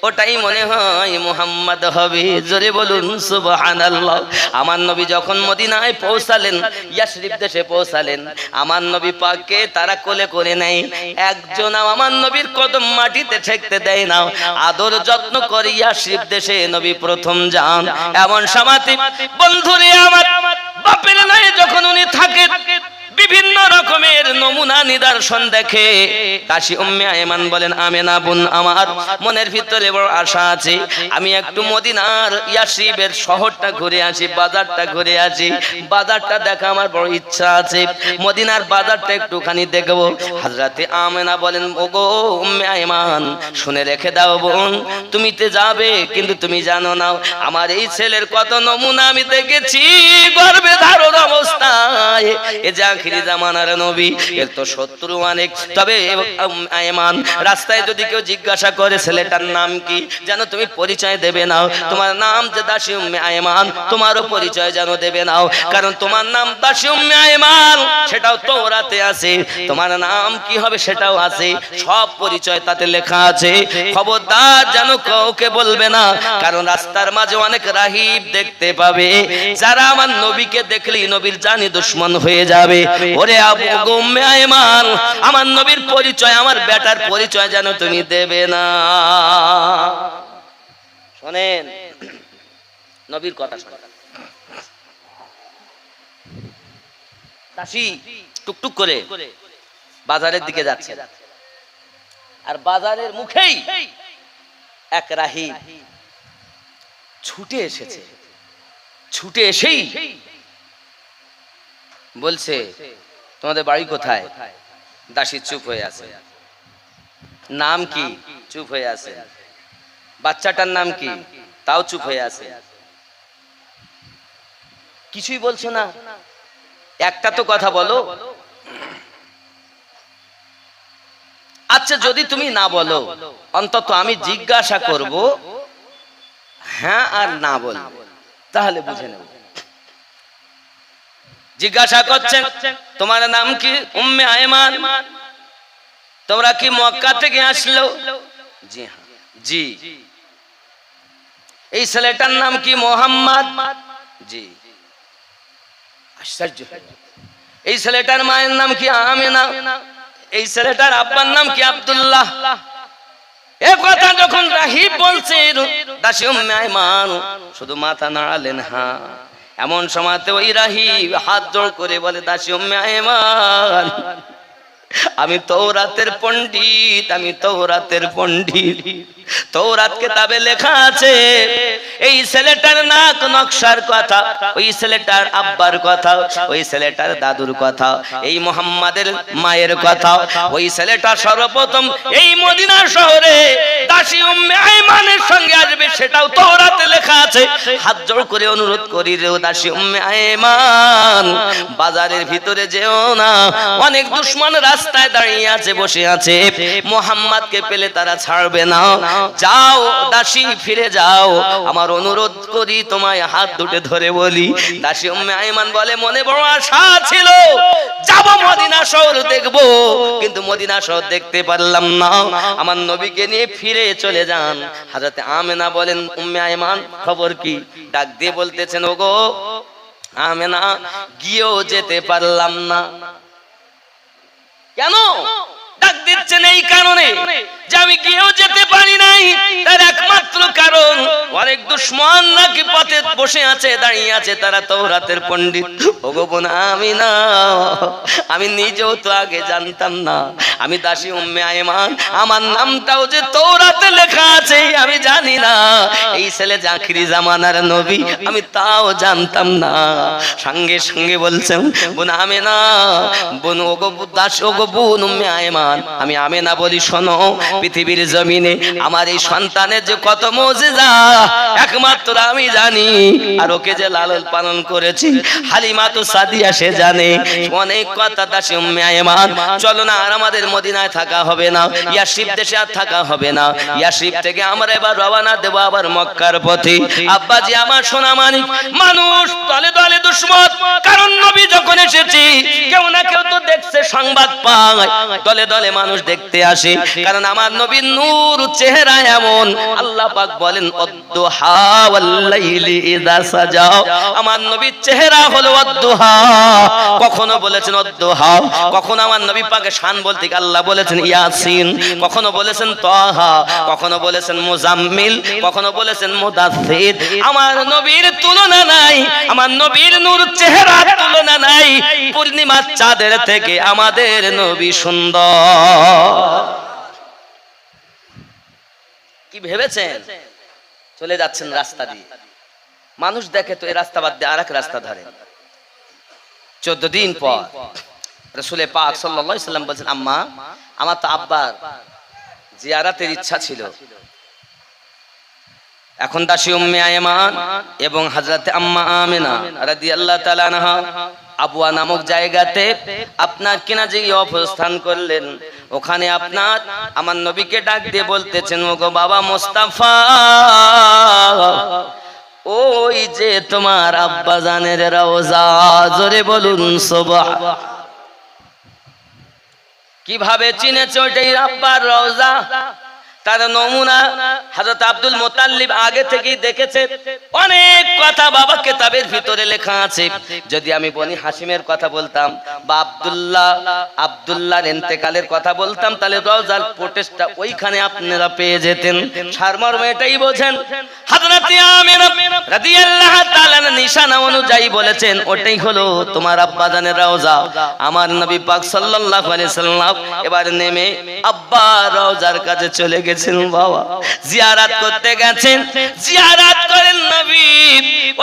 ওটাই মনে হয় মুহাম্মদ হবে। জোরে বলুন সুবহানাল্লাহ। আমার নবী যখন মদিনায় পৌঁছালেন, ইয়াসরিব দেশে পৌঁছালেন, আমার নবী পাককে তারা কোলে করে নেয়। একজন আমার নবীর কদম মাটিতে ঠেকতে দেয় না, আদর যত্ন করে ইয়াসরিব দেশে নবী প্রথম যান। এমন সমাতি বন্ধুরে আমার বাপের নাই যখন উনি থাকেন, বিভিন্ন রকমের নমুনা নিদর্শন দেখে। কাশি উম্মে আয়মান বলেন, আমেনা বোন আমার মনের ভিতরে বড় আশা আছে, আমি একটু মদিনার ইয়াসরিবের শহরটা ঘুরে আসি, বাজারটা ঘুরে আসি, বাজারটা দেখা আমার বড় ইচ্ছা আছে, মদিনার বাজারটা একটুখানি দেখবো। হযরতে আমেনা বলেন, ওগো উম্মে আয়মান, শুনে রেখে দাও বোন, তুমি তো যাবে, কিন্তু তুমি জানো না আমার এই ছেলের কত নমুনা আমি দেখেছি গর্ভে ধারণ অবস্থায়। এ যা আখিরি জামানার নবী, এর তো শত্রু অনেক। তবে আয়মান, রাস্তায় যদি কেউ জিজ্ঞাসা করে ছেলেটার নাম কি, যেন তুমি পরিচয় দেবে নাও, তোমার নাম যে দাসী উম্মে আয়মান, তোমারও পরিচয় যেন দেবে নাও, কারণ তোমার নাম দাসী উম্মে আয়মান, সেটাও তাওরাতে আছে, তোমার নাম কি হবে সেটাও আছে, সব পরিচয় তাতে লেখা আছে। খবরদার যেন কাউকে বলবে না, কারণ রাস্তার মাঝে অনেক রাহিব দেখতে পাবে, যারা আমার নবীকে দেখলেই নবীর জানি দুশমন হয়ে যাবে। ওরে আবু উম্মে আয়মান, আমার নবীর পরিচয়, আমার বেটার পরিচয় যেন তুমি দেবে না। শোনেন নবীর কথা, শোনেন। দাসী টুকটুক করে বাজারের দিকে যাচ্ছে, আর বাজারের মুখেই এক রাহিব ছুটে এসেছে। ছুটে এসেই বলছে, তোমাদের বাড়ি কোথায়? দাসী চুপ হয়ে আছে। নাম কি? চুপ হয়ে আছে। বাচ্চাটার নাম কি? তাও চুপ হয়ে আছে। কিছুই বলছো না, একটা তো কথা বলো। আচ্ছা যদি তুমি না বলো, অন্তত আমি জিজ্ঞাসা করব, হ্যাঁ আর না বলবো, তাহলে বুঝে নেব। জিজ্ঞাসা করছেন, তোমার নাম কি? উম্মে আয়মান। তোমরা কি মক্কা থেকে আসলো? জি হ্যাঁ। জি। এই ছেলেটার নাম কি? মোহাম্মদ। জি। আশ্চর্য। এই ছেলেটার মায়ের নাম কি? আমেনা। এই ছেলেটার আব্বার নাম কি? আব্দুল্লাহ। এই কথা যখন রাহিব বলছে, দাসী উম্মে আয়মান শুধু মাথা নাড়ালেন। হ্যাঁ। এমন সময়তে ওই রাহিব হাত জোড় করে বলে, দাসী উম্মে আয়মান, আমি তাওরাতের পণ্ডিত, আমি তাওরাতের পণ্ডিত। তাওরাত কিতাবে লেখা আছে, এই ছেলেটার নাক নকশার কথা, ওই ছেলেটার আব্বার কথা, ওই ছেলেটার দাদুর কথা, এই মুহাম্মাদের মায়ের কথা, ওই ছেলেটা সর্বপ্রথম এই মদিনা শহরে দাসী উম্মে আয়মানের সঙ্গে আসবে, সেটাও তাওরাতে লেখা আছে। হাত জোড় করে অনুরোধ করি রে দাসী উম্মে আয়মান, বাজারের ভিতরে যেও না, অনেক দুশমন রাস্তায় দাঁড়িয়ে আছে, বসে আছে, মুহাম্মাদকে পেলে তারা ছাড়বে না। যাও দাসী, ফিরে যাও, আমার অনুরোধ করি, তোমায় হাত দুটো ধরে বলি। দাসী উম্মে আয়মান বলে, মনে বড় আশা ছিল যাব মদিনা শহর দেখব, কিন্তু মদিনা শহর দেখতে পারলাম না, আমার নবীকে নিয়ে ফিরে চলে যান। হযরতে আমেনা বলেন, উম্মে আয়মান খবর কি? ডাক দিয়ে বলতেছেন, ওগো আমেনা, গিয়েও যেতে পারলাম না। কেন ডাক দিচ্ছেন? এই কারণে যে আমি গিয়েও যেতে পারি নাই, তার একমাত্র কারণ অনেক দুশমন নাকি পথে বসে আছে, দাঁড়িয়ে আছে, তারা তাওরাতের পণ্ডিত। ওগো বোন আমিনা, আমি নিজেও তো আগে জানতাম না, আমি দাসী উম্মে আয়মান, আমার নামটাও যে তাওরাতে লেখা আছে আমি জানি না, এই ছেলে যে আখিরি জামানার নবী আমি তাও জানতাম না। সঙ্গে সঙ্গে বলছেন, বোন আমেনা, বোন ওগো দাস, ওগো বোন উম্মে আয়মান, আমি আমেনা বলি, শোনো, পৃথিবীর জমিনে আমার এই সন্তানের যে কত মুজিজা একমাত্র আমি জানি, আর ওকে যে লালন পালন করেছি হালিমাতু সাদিয়া সে জানে অনেক কথা। দাসী উম্মে আয়মান, চলো না আর আমাদের মদিনায় থাকা হবে না, ইয়াসরিব দেশে আর থাকা হবে না। ইয়াসরিব থেকে আমরা এবার রওনা দেব আবার মক্কার পথে। আব্বাজি আমার সোনা মানিক, মানুষ দলে দলে দুশমন, কারণ নবী যখন এসেছি কেউ না কেউ তো দেখছে, সংবাদ পায়, দলে দলে মানুষ দেখতে আসে, কারণ আমার নবীর নূর চেহারা এমন। আল্লাহ পাক বলেন ওয়াদ-দুহা ওয়াল-লাইলি ইযা সাজা, আমার নবীর চেহারা হলো ওয়াদ-দুহা। কখনো বলেছেন ওয়াদ-দুহা, কখনো আমার নবী পাকের শান বলতে আল্লাহ বলেছেন ইয়াসিন, কখনো বলেছেন তাহা, কখনো বলেছেন মুজাম্মিল, কখনো বলেছেন মুদাথ্থির। আমার নবীর তুলনা নাই, আমার নবীর নূর চেহারার তুলনা নাই। পূর্ণিমার চাঁদের থেকে আমাদের নবী সুন্দর। কি ভেবেছেন? চলে যাচ্ছেন রাস্তা দিয়ে, মানুষ দেখে তো এই রাস্তা বাদ দিয়ে আরেক রাস্তা ধরে। 14 দিন পর রাসূল পাক সাল্লাল্লাহু আলাইহি সাল্লাম বলেন, আম্মা আমার তো আব্বার জিয়ারাতের ইচ্ছা ছিল। এখন দাসী উম্মে আয়মান এবং হযরতে আম্মা আমিনা রাদিয়াল্লাহু তাআলা আনহা আবওয়া নামক জায়গাতে আপনার কিনা যে অবস্থান করলেন, ওখানে আপনার আমার নবীকে ডাক দিয়ে বলতেছেন, ওগো বাবা মুস্তাফা, ওই যে তোমার আব্বা জানের রওজা, জোরে বলুন সুবহান। কিভাবে চিনেছে ওইটাই আব্বার রওজা? তার নমুনা হযরত আব্দুল মুত্তালিব আগে থেকেই দেখেছে। অনেক কথা বাবা কিতাবের ভিতরে লেখা আছে। যদি আমি বনি হাশিমের কথা বলতাম বা আব্দুল্লাহর ইন্তেকালের কথা বলতাম, তাহলে রওজার প্রোটেস্টটা ওইখানে আপনারা পেয়ে যেতেন। সারমর্ম এটাই বোঝেন। হযরত আমিনা রাদিয়াল্লাহু তাআলা নিশানা অনুযায়ী বলেছেন, ওটাই হলো তোমার আব্বা জানের রওজা। আমার নবী পাক সাল্লাল্লাহু আলাইহি সাল্লাম এবার নেমে আব্বা রওজার কাছে চলে গেছেন। বাবা জিয়ারত করতে গেছেন, জিয়ারত করেন নবী।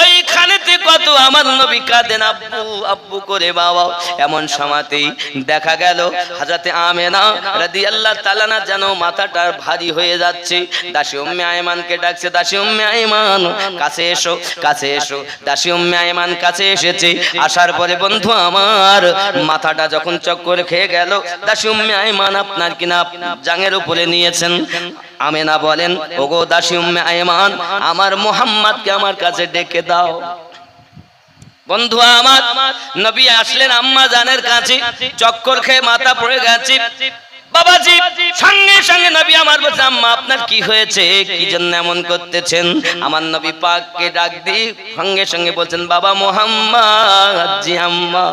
ওইখানেতে কত আমার নবী কাঁদেন আব্বু আব্বু করে বাবা। এমন সময়তেই দেখা গেল হযরতে আমিনা রাদিয়াল্লাহু তাআলা না যেন মাথাটা ভারী হয়ে যাচ্ছে। দাসী উম্মে আয়মানকে ডাকছে, দাসী উম্মে আয়মান কাছে এসো, কাছে এসো। দাসী উম্মে আয়মান কাছে এসেছে। আসার পরে বন্ধু আমার মাথাটা যখন চক্কর খেয়ে গেল, দাসী উম্মে আয়মান আপনার কিনা জাঙের উপরে নিয়েছেন। আমিনা বলেন, ওগো দাসী উম্মে আয়মান, আমার মুহাম্মদকে আমার কাছে ডেকে দাও। বন্ধু আমার নবী আসলেন আম্মা জানের কাছে, চক্কর খেয়ে মাথা পড়ে গেছে। বাবাজি সঙ্গে সঙ্গে নবী আমার বলছে, আম্মা আপনার কি হয়েছে, কি জন্য এমন করতেছেন? আমার নবী পাককে ডাক দিয়ে সঙ্গে সঙ্গে বলছেন, বাবা মুহাম্মদ, জি আম্মা,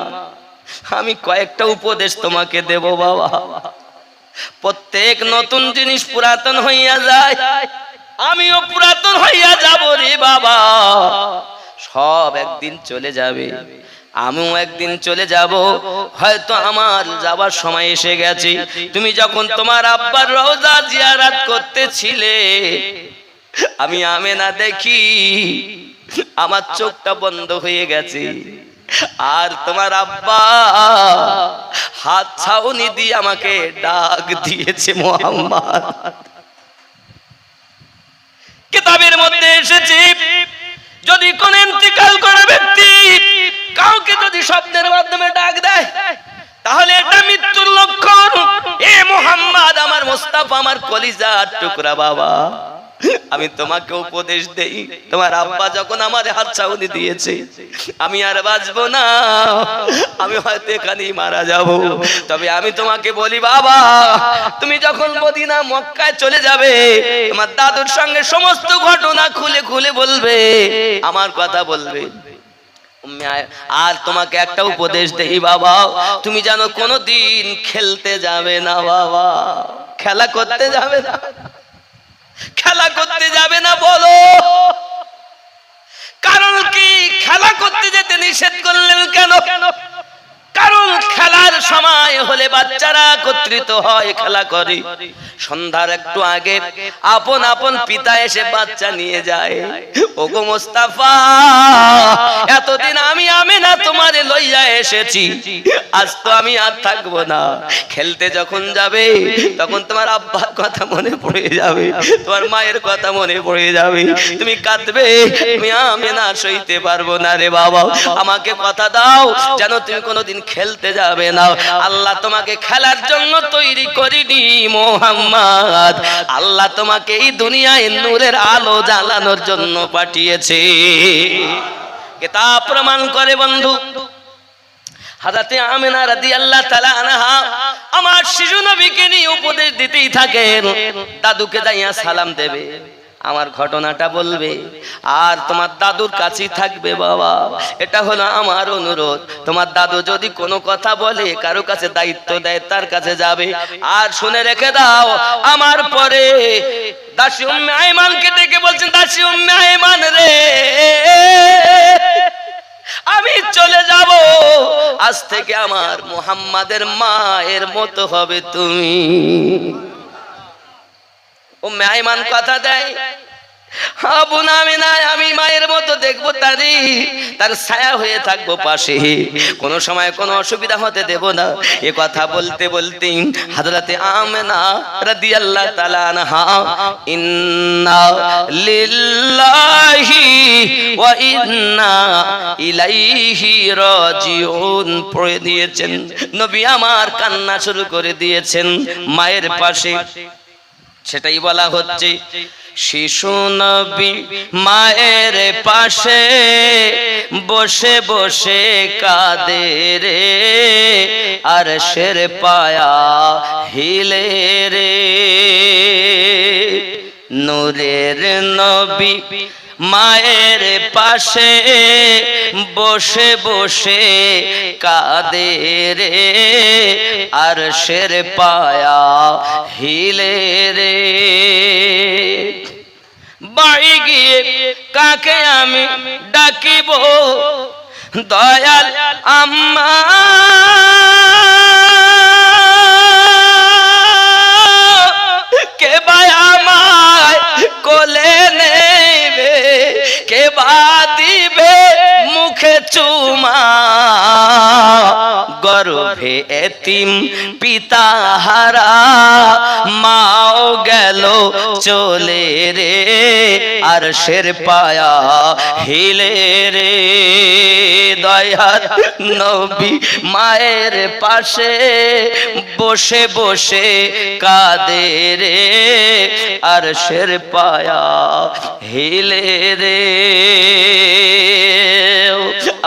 আমি কয়েকটা উপদেশ তোমাকে দেব বাবা। প্রত্যেক নতুন জিনিস পুরাতন হইয়া যায়, আমিও পুরাতন হইয়া যাব রে বাবা। সব একদিন চলে যাবে, আমিও একদিন চলে যাব। হয়তো আমার যাবার সময় এসে গেছে। তুমি যখন তোমার আব্বার রওজা জিয়ারত করতেছিলে, আমি আমিনা দেখি আমার চোখটা বন্ধ হয়ে গেছে, আর তোমার আব্বা হাত ছাউনি দিয়ে আমাকে ডাক দিয়েছে মুহাম্মদ। কিতাবের মধ্যে এসেছে, যদি কোন ইন্তিকাল করা ব্যক্তি কাউকে যদি শব্দের মাধ্যমে ডাক দেয়, তাহলে এটা মৃত্যুর লক্ষণ। এ মুহাম্মদ, আমার মুস্তাফা, আমার কলিজার টুকরা বাবা, আমি তোমাকে উপদেশ দেই, তোমার আব্বা যখন আমার হাত ছাউনি দিয়েছে, আমি আর বাঁচবো না, আমি হয়তো এখানেই মারা যাব। তবে আমি তোমাকে বলি বাবা, তুমি যখন মদিনা মক্কায় চলে যাবে, তোমার দাদুর সঙ্গে সমস্ত ঘটনা খুলে খুলে বলবে, আমার কথা বলবে। আর তোমাকে একটা উপদেশ দেই বাবা, তুমি জানো কোনোদিন খেলতে যাবে না বাবা, খেলা করতে যাবে না, খেলা করতে যাবে না। বলো কারণ কি? খেলা করতে যেতে নিষেধ করলেন কেন? কারণ খেলার সময় হলে বাচ্চারা একত্রিত হয়, খেলা করে। সন্ধ্যার একটু আগে আপন আপন পিতা এসে বাচ্চা নিয়ে যায়। ওগো মুস্তাফা, এতদিন আমি আমিনা তোমারে লইয়া এসেছি, আজ তো আমি আর থাকবো না। খেলতে যখন যাবে তখন তোমার আব্বার কথা মনে পড়ে যাবে, তোমার মায়ের কথা মনে পড়ে যাবে, তুমি কাঁদবে। আমি না সইতে পারবো না রে বাবা, আমাকে কথা দাও যেন তুমি কোনোদিন খেলতে যাবে না। আল্লাহ তোমাকে খেলার জন্য তৈরি করিনি মুহাম্মদ, আল্লাহ তোমাকে এই দুনিয়ায় নূরের আলো জ্বালানোর জন্য পাঠিয়েছে। কিতাব প্রমাণ করে বন্ধু, হযরতে আমিনা রাদিয়াল্লাহু তাআলা আনহা আমার শিশু নবীকে নিয়ে উপদেশ দিতেই থাকেন। দাদুকে যাইয়া সালাম দেবে, আমার ঘটনাটা বলবে, আর তোমার দাদুর কাছেই থাকবে বাবা, এটা হলো আমার অনুরোধ। তোমার দাদু যদি কোনো কথা বলে, কারো কাছে দায়িত্ব দেয়, তার কাছে যাবে। আর শুনে রেখে দাও, আমার পরে দাসী উম্মে আইমানকে ডেকে বলছেন, দাসী উম্মে আইমান রে, আমি চলে যাব, আজ থেকে আমার মুহাম্মাদের মায়ের মতো হবে তুমি। উম্মে আইমান কথা দেয়, আবু নামিনা, আমি মায়ের মতো দেখবো তারি, তার ছায়া হয়ে থাকবো পাশে, কোন সময় কোনো অসুবিধা হতে দেব না। এ কথা বলতে বলতে হযরতে আমিনা রাদিয়াল্লাহু তাআলা আনহা ইন্না লিল্লাহি ওয়া ইন্না ইলাইহি রাজিউন পড়ে দিয়েছেন। নবী আমার কান্না শুরু করে দিয়েছেন মায়ের পাশে। সেটাই বলা হচ্ছে, শিশু নবী মায়ের পাশে বসে বসে কাঁদে রে, আরশের পায়া হিলে রে। নূরের নবী মায়ের পাশে বসে বসে কাঁদে রে, আরশের পায়া হিলে রে। বাড়ি গিয়ে কাকে আমি ডাকিব, দয়াল আম্মা কে বা আমায় কোলে নেবে, কে বা দিবে মুখে চুমা, গর্ভে এতিম পিতা হারা মাও গেল চলে রে, আরশের পায়া হিলে রে। দয়ার নবী মায়ের পাশে বসে বসে কাঁদে রে, আরশের পায়া হিলে রে।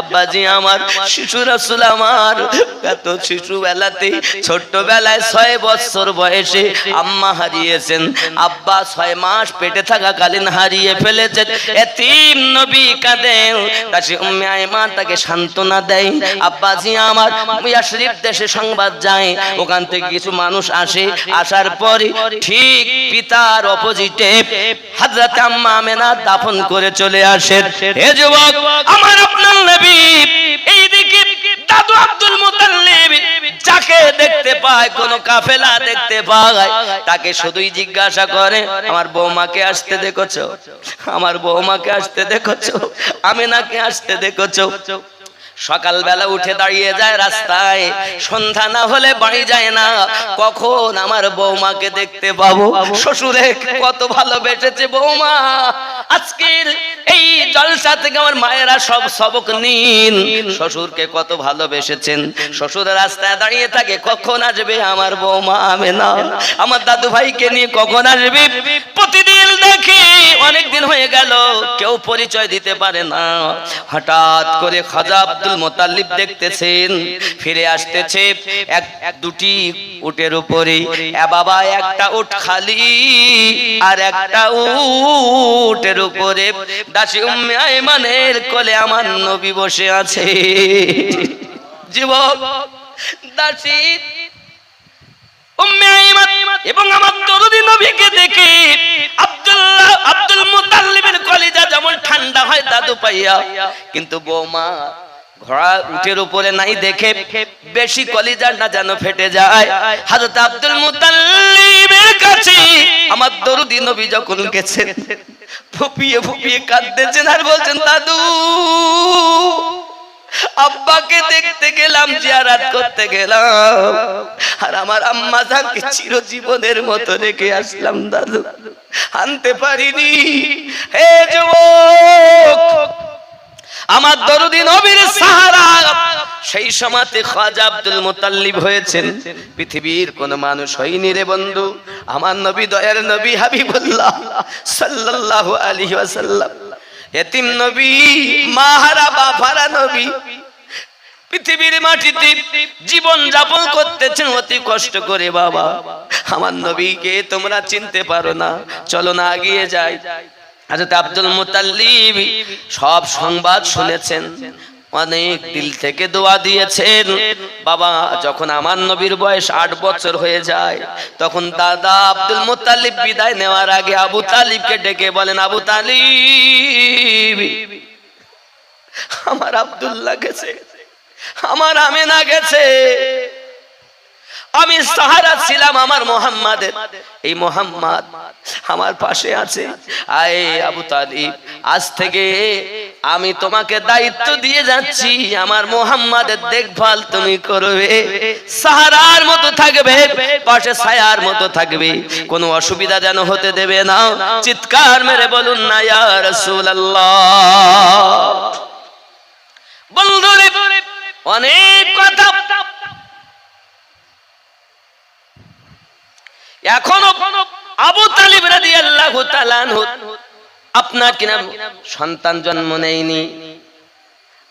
আব্বাজি আমার, শিশু রাসূল আমার এত শিশু বেলাতে, ছোট্ট বেলায় 6 বছর বয়সে আম্মা হারিয়েছেন, আব্বা 6 মাস পেটে থাকাকালীন হারিয়ে ফেলেছেন। এতিম নবী কাঁদেন, দাসী উম্মে আইমান তাকে সান্ত্বনা দেয়। আব্বাজি আমার, ইয়াসরিব দেশে সংবাদ যায়, ওখান থেকে কিছু মানুষ আসে, আসার পরে ঠিক পিতার অপোজিটে হযরত আম্মা আমিনা দাফন করে চলে আসেন। হে যুবক, আমার আপনার নবী এইদিকে দাদু আব্দুল মুতাল্লিব যাকে দেখতে পায়, কোন কাফেলা দেখতে পায়, তাকে শুধুই জিজ্ঞাসা করে, আমার বৌমাকে আসতে দেখেছো, আমার বৌমাকে আসতে দেখেছো, আমিনাকে আসতে দেখেছো। সকালবেলা উঠে দাঁড়িয়ে যায় রাস্তায়, সন্ধ্যা না হলে বাড়ি যায় না, কখন আমার বৌমাকে দেখতে পাবো। শ্বশুরে কত ভালোবেসেছে বৌমা, আজকের এই জলসা থেকে আমার মায়েরা সব সবক নিন, শ্বশুরকে কত ভালোবেসেছেন। শ্বশুরের রাস্তায় দাঁড়িয়ে থাকে, কখন আসবে আমার বৌমা আমিনা, আমার দাদু ভাইকে নিয়ে কখন আসবে। প্রতিদিন দেখি অনেকদিন হয়ে গেল, কেউ পরিচয় দিতে পারে না। হঠাৎ করে খাজা আব্দুল মুতাল্লিব দেখতেছেন ফিরে আসতেছে এক দুটি উটের উপরে। এ বাবা, একটা উট খালি আর একটা উটের উপরে দাসী উম্মে আইমানের কোলে আমার নবী বসে আছে। যুবক, দাসী উম্মে আইমান এবং আমার দরদি নবীকে দেখে আব্দুল মুতাল্লিবের কলিজা যেমন ঠান্ডা হয় দাদু পাইয়া, কিন্তু বৌমা ঘোড়া উটের উপরে নাই দেখে বেশি কলিজা না যেন ফেটে যায়। হযরত আব্দুল মুতাল্লিবের কাছে আমার দরদি নবী যখন গেছেন, ফুপিয়ে ফুপিয়ে কাঁদতেছেন আর বলছেন, দাদু আব্বাকে দেখতে গেলাম, জিয়ারত করতে গেলাম, আর আমার আম্মা জানকে চিরজীবনের মতো রেখে আসলাম দাদু, আনতে পারিনি। হে যুবক, আমার দরদি নবীর সাহারা সেই সময়তে খাজা আব্দুল মুতাল্লিব হয়েছেন, পৃথিবীর কোন মানুষ হয়নি রে বন্ধু। আমার নবী, দয়ার নবী হাবিবুল্লাহ সাল্লাল্লাহু আলাইহি ওয়াসাল্লাম, এতিম নবী, মাহারা বাফারা নবী, পৃথিবীর মাটিতে জীবন যাপন করতেছেন অতি কষ্ট করে। বাবা, আমার নবীকে তোমরা চিনতে পারো না, চলো না এগিয়ে যাই। হযরত আব্দুল মুতাল্লিব সব সংবাদ শুনেছেন, অনেক দিল থেকে দোয়া দিয়েছেন। বাবা, যখন আমার নবীর বয়স 8 বছর হয়ে যায়, তখন দাদা আব্দুল মুতাল্লিব বিদায় নেওয়ার আগে আবু তালিবকে ডেকে বলেন, আবু তালিব, আমার আব্দুল্লাহ গেছে, আমার আমেনা গেছে, আমি সাহারা ছিলাম আমার মোহাম্মদের, এই মোহাম্মদ আমার পাশে আছে। আয় আবু তালিব, আজ থেকে আমি তোমাকে দায়িত্ব দিয়ে যাচ্ছি, আমার মোহাম্মদের দেখভাল তুমি করবে, সাহারার মতো থাকবে, পাশে ছায়ার মতো থাকবে, কোনো অসুবিধা যেন হতে দেবে না। চিৎকার মেরে বলুন না ইয়া রাসূলুল্লাহ। বন্ধুরে, অনেক কথা এখনো আবু তালিব রাদিয়াল্লাহু তাআলা আনহু আপনার কিনা সন্তান জন্ম নেয়নি।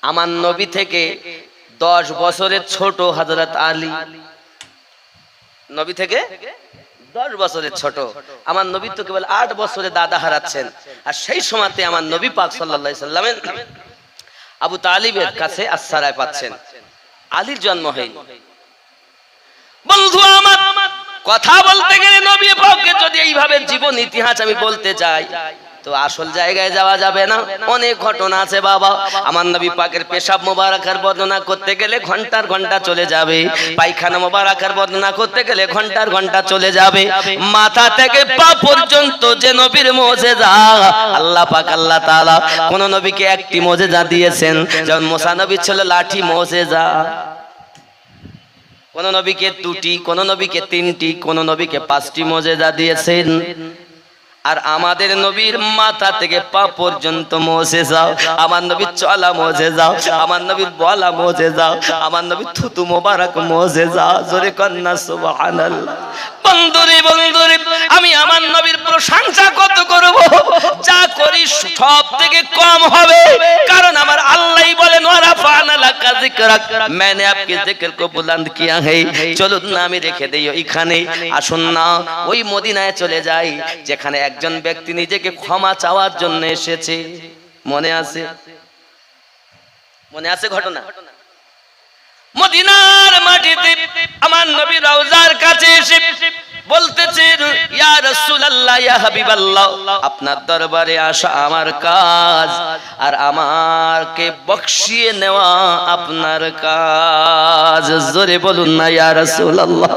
আমার নবী থেকে 10 বছরের ছোট হযরত আলী, নবী থেকে 10 বছরের ছোট। আমার নবী তো কেবল 8 বছরে দাদা হারাচ্ছেন, আর সেই সময়তে আমার নবী পাক সাল্লাল্লাহু আলাইহি সাল্লামের আবু তালিবের কাছে আশ্রয় পাচ্ছেন, আলীর জন্ম হয়নি। বন্ধু আমার, কথা বলতে গেলে নবী পাকের যদি এইভাবে জীবন ইতিহাস আমি বলতে চাই, তো আসল জায়গায় যাওয়া যাবে না, অনেক ঘটনা আছে বাবা। আমার নবী পাকের পেশাব মোবারকের বর্ণনা করতে গেলে ঘন্টার ঘন্টা চলে যাবে, পায়খানা মোবারকের বর্ণনা করতে গেলে ঘন্টার ঘন্টা চলে যাবে। মাথা থেকে পা পর্যন্ত যে নবীর মুজিজা, আল্লাহ পাক আল্লাহ তাআলা কোন নবীকে একটি মুজিজা দিয়েছেন, যেমন মুসা নবী ছিল লাঠি মুজিজা, কোন নবীকে 2টি, কোন নবীকে 3টি, কোন নবীকে 5টি মুজিজা দিয়েছেন। আর আমাদের নবীর মাথা থেকে পা পর্যন্ত মুজিজা, আমার নবীর চলা মুজিজা, আমার নবীর বলা মুজিজা, আমার নবীর থুতু মোবারক মুজিজা। জোরে কন্না সুবহানাল্লাহ। বন্ধুরে বন্ধুরে, আমি আমার নবীর প্রশংসা কত করব, যা করি সব থেকে কম হবে, কারণ আমার আল্লাহই বলেন ওয়ারাফানা লাকা যিকরাক, मैंने आपके जिक्र को बुलंद किया है। চলুন না আমি রেখে দেই ওইখানে, আসুন না ওই মদিনায় চলে যাই, যেখানে একজন ব্যক্তি নিজেকে ক্ষমা চাওয়ার জন্য এসেছে। মনে আছে? মনে আছে ঘটনা? মদিনার মাটিতে আমার নবী রওজার কাছে এসে বলতেছেন, ইয়া রাসূলুল্লাহ, ইয়া হাবিবাল্লাহ, আপনার দরবারে আসা আমার কাজ, আর আমাকে বখশিয়ে নেওয়া আপনার কাজ। জোরে বলুন না ইয়া রাসূলুল্লাহ।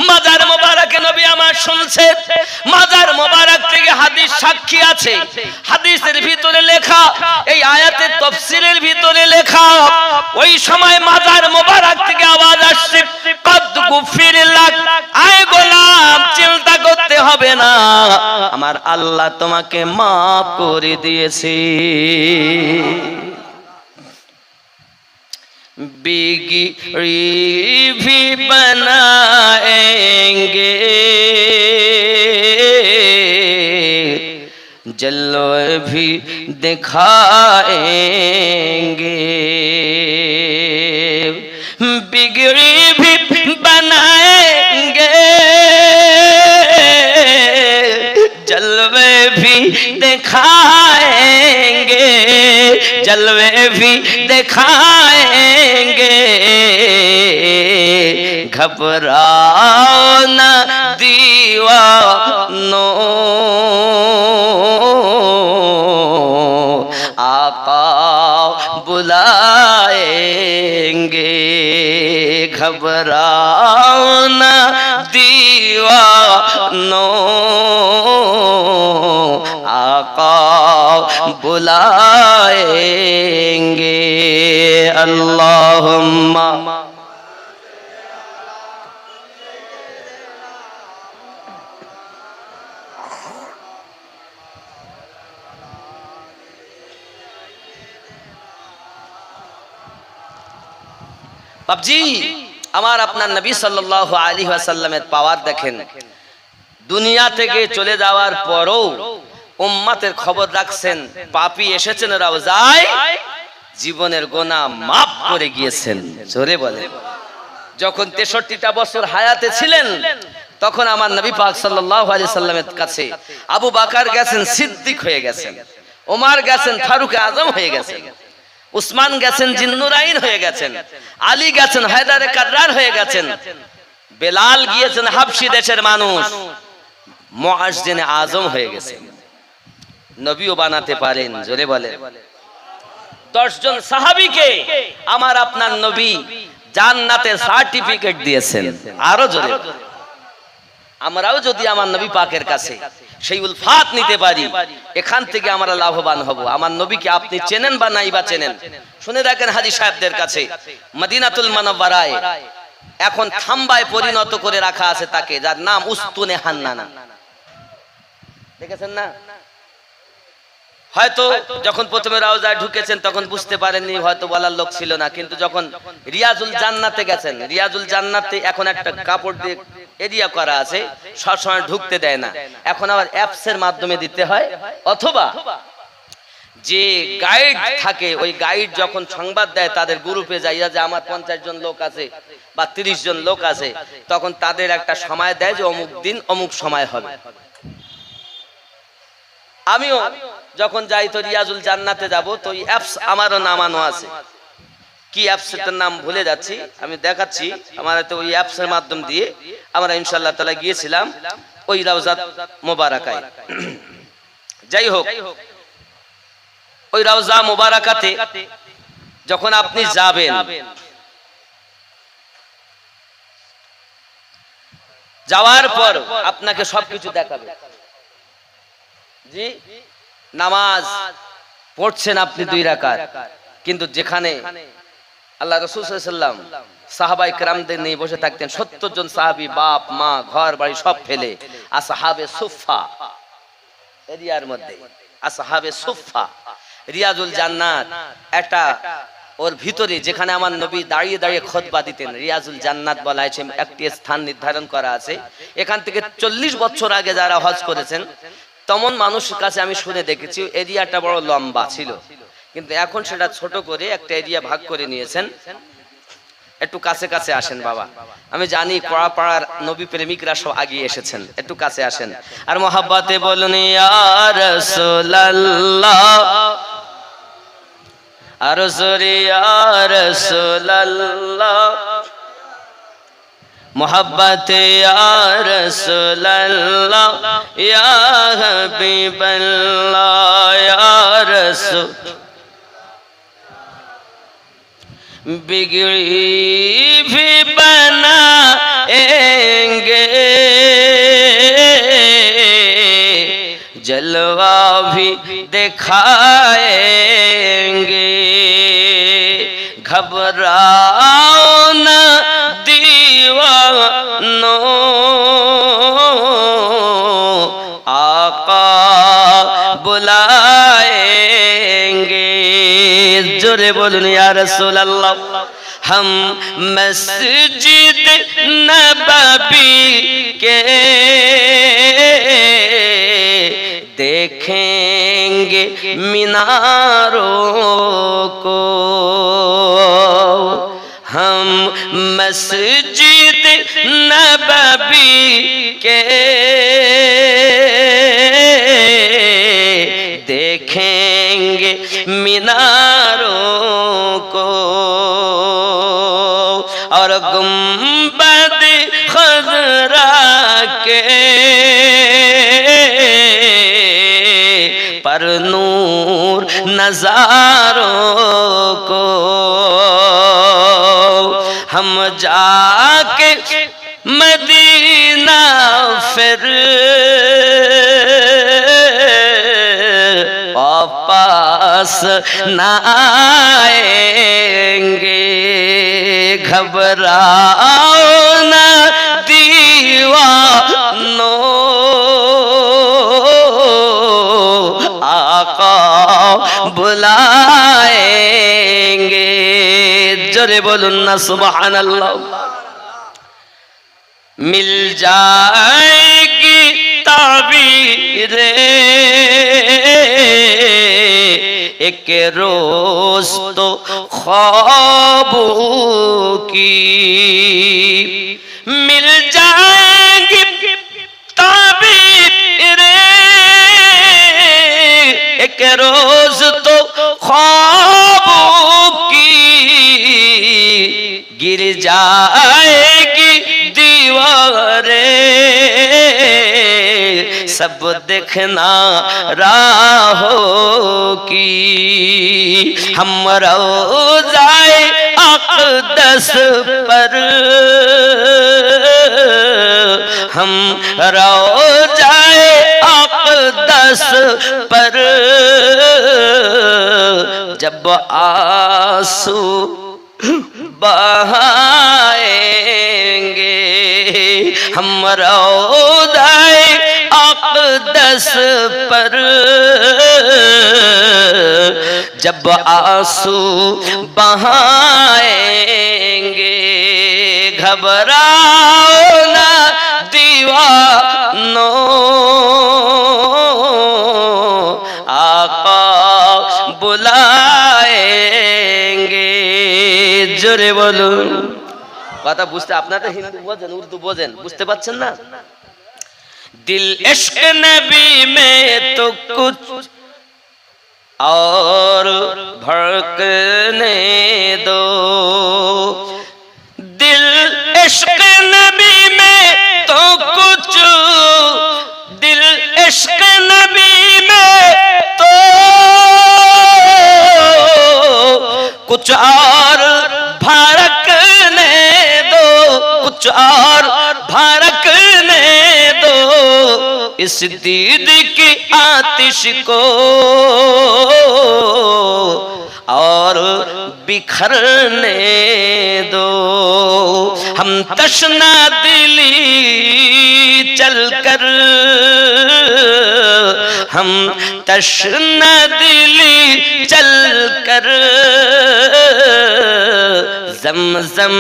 মাজার মোবারকে নবী আমার শুনছে, মাজার মোবারক থেকে হাদিস সাক্ষী আছে, হাদিসের ভিতরে লেখা, এই আয়াতের তাফসীরের ভিতরে লেখা, ওই সময় মাজার মোবারক থেকে আওয়াজ আসছে, কদ গুফির লাক, আয় গোলাম চিন্তা করতে হবে না, আমার আল্লাহ তোমাকে মাফ করে দিয়েছে। बिगड़ी भी बनाएंगे, जलवे भी दिखाएंगे, बिगड़ी भी बनाएंगे, जलवे भी दिखाएंगे, जलवे भी दिखाएंगे, घबराओ ना दीवानो, आका बुलाएंगे, घबराओ ना दीवानो, आका बुलाएंगे। अल्लाहुम्मा বাবজি, আমার আপনার নবী সাল্লাল্লাহু আলাইহি ওয়াসাল্লামের পাওয়ার দেখেন। দুনিয়া থেকে চলে যাওয়ার পরও উম্মতের খবর রাখছেন। পাপী এসেছেন রওজায়, জীবনের গুনাহ মাফ করে গিয়েছেন। জোরে বলে। যখন 63টা বছর হায়াতে ছিলেন তখন আমার নবী পাক সাল্লাল্লাহু আলাইহি সাল্লামের কাছে আবু বকর গেছেন, সিদ্দিক হয়ে গেছেন, ওমর গেছেন, ফারুক আজম হয়ে গেছেন, উসমান গেছেন, জিন্নুরাইন হয়ে গেছেন, আলী গেছেন, হায়দারে কাররার হয়ে গেছেন, বেলাল গিয়েছেন, হাবশি দেশের মানুষ, মুয়াজ্জিনে আজম হয়ে গেছেন। নবীও বানাতে পারেন। জোরে বলে। 10 জন সাহাবীকে আমার আপনার নবী জান্নাতের সার্টিফিকেট দিয়েছেন। আরো জোরে। আমরাও যদি আমার নবী পাকের কাছে সেই উলফাত নিতে পারি, এখান থেকে আমরা লাভবান হব। আমার নবীকে আপনি চেনেন বা নাই বা চেনেন, শুনে রাখেন হাজী সাহেবদের কাছে, মদিনাতুল মুনাওয়ারায় এখন থাম্বায় পরিণত করে রাখা আছে তাকে, যার নাম উস্তুনে হান্নানা। দেখেছেন না? হয়তো যখন প্রথমে রওজায় ঢুকেছেন তখন বুঝতে পারেননি, হয়তো বলার লোক ছিল না, কিন্তু যখন রিয়াজুল জান্নাতে গেছেন, রিয়াজুল জান্নাতে এখন একটা কাপড় দিয়ে এরিয়া করা আছে, সবসময় ঢুকতে দেয় না, এখন আবার অ্যাপসের মাধ্যমে দিতে হয়, অথবা যে গাইড থাকে ওই গাইড যখন সংবাদ দেয় তাদের গ্রুপে যাইয়া যে আমার 50 জন লোক আছে বা 30 জন লোক আছে, তখন তাদের একটা সময় দেয় যে অমুক দিন অমুক সময় হবে। আমিও যখন যাই তো রিয়াজুল জান্নাতে যাব, তো এই অ্যাপস আমারও নামানো আছে। কি অ্যাপসটার নাম ভুলে যাচ্ছি, আমি দেখাচ্ছি। আমার তো ওই অ্যাপসের মাধ্যম দিয়ে আমরা ইনশাআল্লাহ তাআলা গিয়েছিলাম ওই রওজা মোবারকায়। যাই হোক, ওই রওজা মোবারকাতে যখন আপনি যাবেন, যাওয়ার পর আপনাকে সবকিছু দেখাবে। জি, নামাজ পড়ছেন আপনি 2 রাকাত, কিন্তু যেখানে আল্লাহ রাসূল সাল্লাল্লাহু আলাইহি ওয়াসাল্লাম সাহাবায়ে কেরামদের নিয়ে বসে থাকতেন, 70 জন সাহাবী, বাপ মা ঘর বাড়ি সব ফেলে আসহাবে সুফফা এরিয়ার মধ্যে, আসহাবে সুফফা রিয়াজুল জান্নাত একটা ওর ভিতরে, যেখানে আমার নবী দাঁড়িয়ে দাঁড়িয়ে খুতবা দিতেন, রিয়াজুল জান্নাত বলা হয়েছে, একটি স্থান নির্ধারণ করা আছে। এখান থেকে 40 বছর আগে যারা হজ করেছেন তেমন মানুষের কাছে আমি শুনে দেখেছি এরিয়াটা বড় লম্বা ছিল, কিন্তু এখন সেটা ছোট করে একটা এরিয়া ভাগ করে নিয়েছেন। একটু কাছে কাছে আসেন বাবা, আমি জানি কড়াপাড়ার নবী প্রেমিকরা সব আগিয়ে এসেছেন, একটু কাছে আসেন আর মোহাব্বতে বলুন ইয়া রাসূলুল্লাহ, আর জোরে ইয়া রাসূলুল্লাহ, মোহাব্বতে ইয়া রাসূলুল্লাহ, ইয়া হাবিবাল্লাহ, ইয়া রাসূল बिगड़ी भी बनाएंगे, जलवा भी दिखाएंगे, घबराओ न दीवानों, आका बुलाएंगे। जोरे बोलूं या रसूल अल्लाह, हम मस्जिद नबवी के देखेंगे मीनारों को, हम मस्जिद नबवी के देखेंगे मीनारों को, और गुंबद खजरा के पर नूर नजारों को, हम जाके मदीना फिर पास ना आएंगे। घबराओ ना दीवानो, आका बुलाएंगे। जोरे बोलुन ना सुबहानल्लाह। मिल जाएगी ताबीरे एक रोज तो ख्वाबों की, मिल जाएगी ताबीरे एक रोज तो ख्वाबों की, गिर जाएगी दीवारें सब देखना राहों की। हम रोज़ाए अक़दस पर, हम रोज़ाए अक़दस पर जब आंसू बहाएंगे, हम रोज़ाए अक़दस पर जब आंसू बहाएंगे। घबराओ ना दीवानो, आका बुलाएंगे। जोरे बोलो। কথা বুঝতে, আপনারা তো হিন্দি বোঝেন, উর্দু বোঝেন, বুঝতে পারছেন না? दिल इश्क नबी में तो कुछ और भड़कने दो, दिल इश्क नबी में तो कुछ, दिल इश्क नबी में तो कुछ और भड़कने दो, कुछ और भड़कने दो इस दीद की आतिश को और बिखरने दो। हम तशना दिली चलकर, हम तशना दिली चलकर ज़मज़म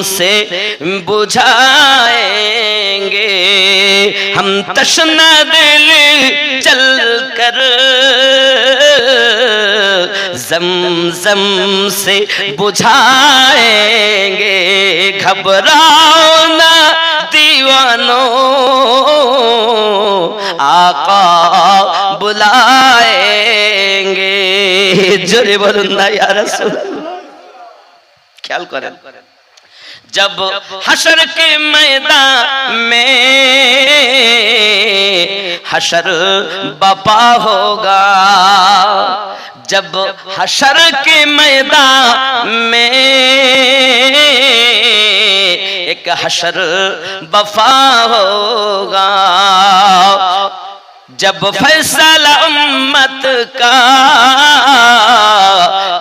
से बुझाएंगे। हम तशना दिली चलकर ज़मज़म से बुझाएंगे। घबराओ ना दीवानो, आका बुलाएंगे। जोरे बोलुन ना या रसूल। ख्याल करें, जब हशर के मैदान में हशर बपा होगा, जब हशर के मैदान में एक हशर बफा होगा, जब फैसला उम्मत का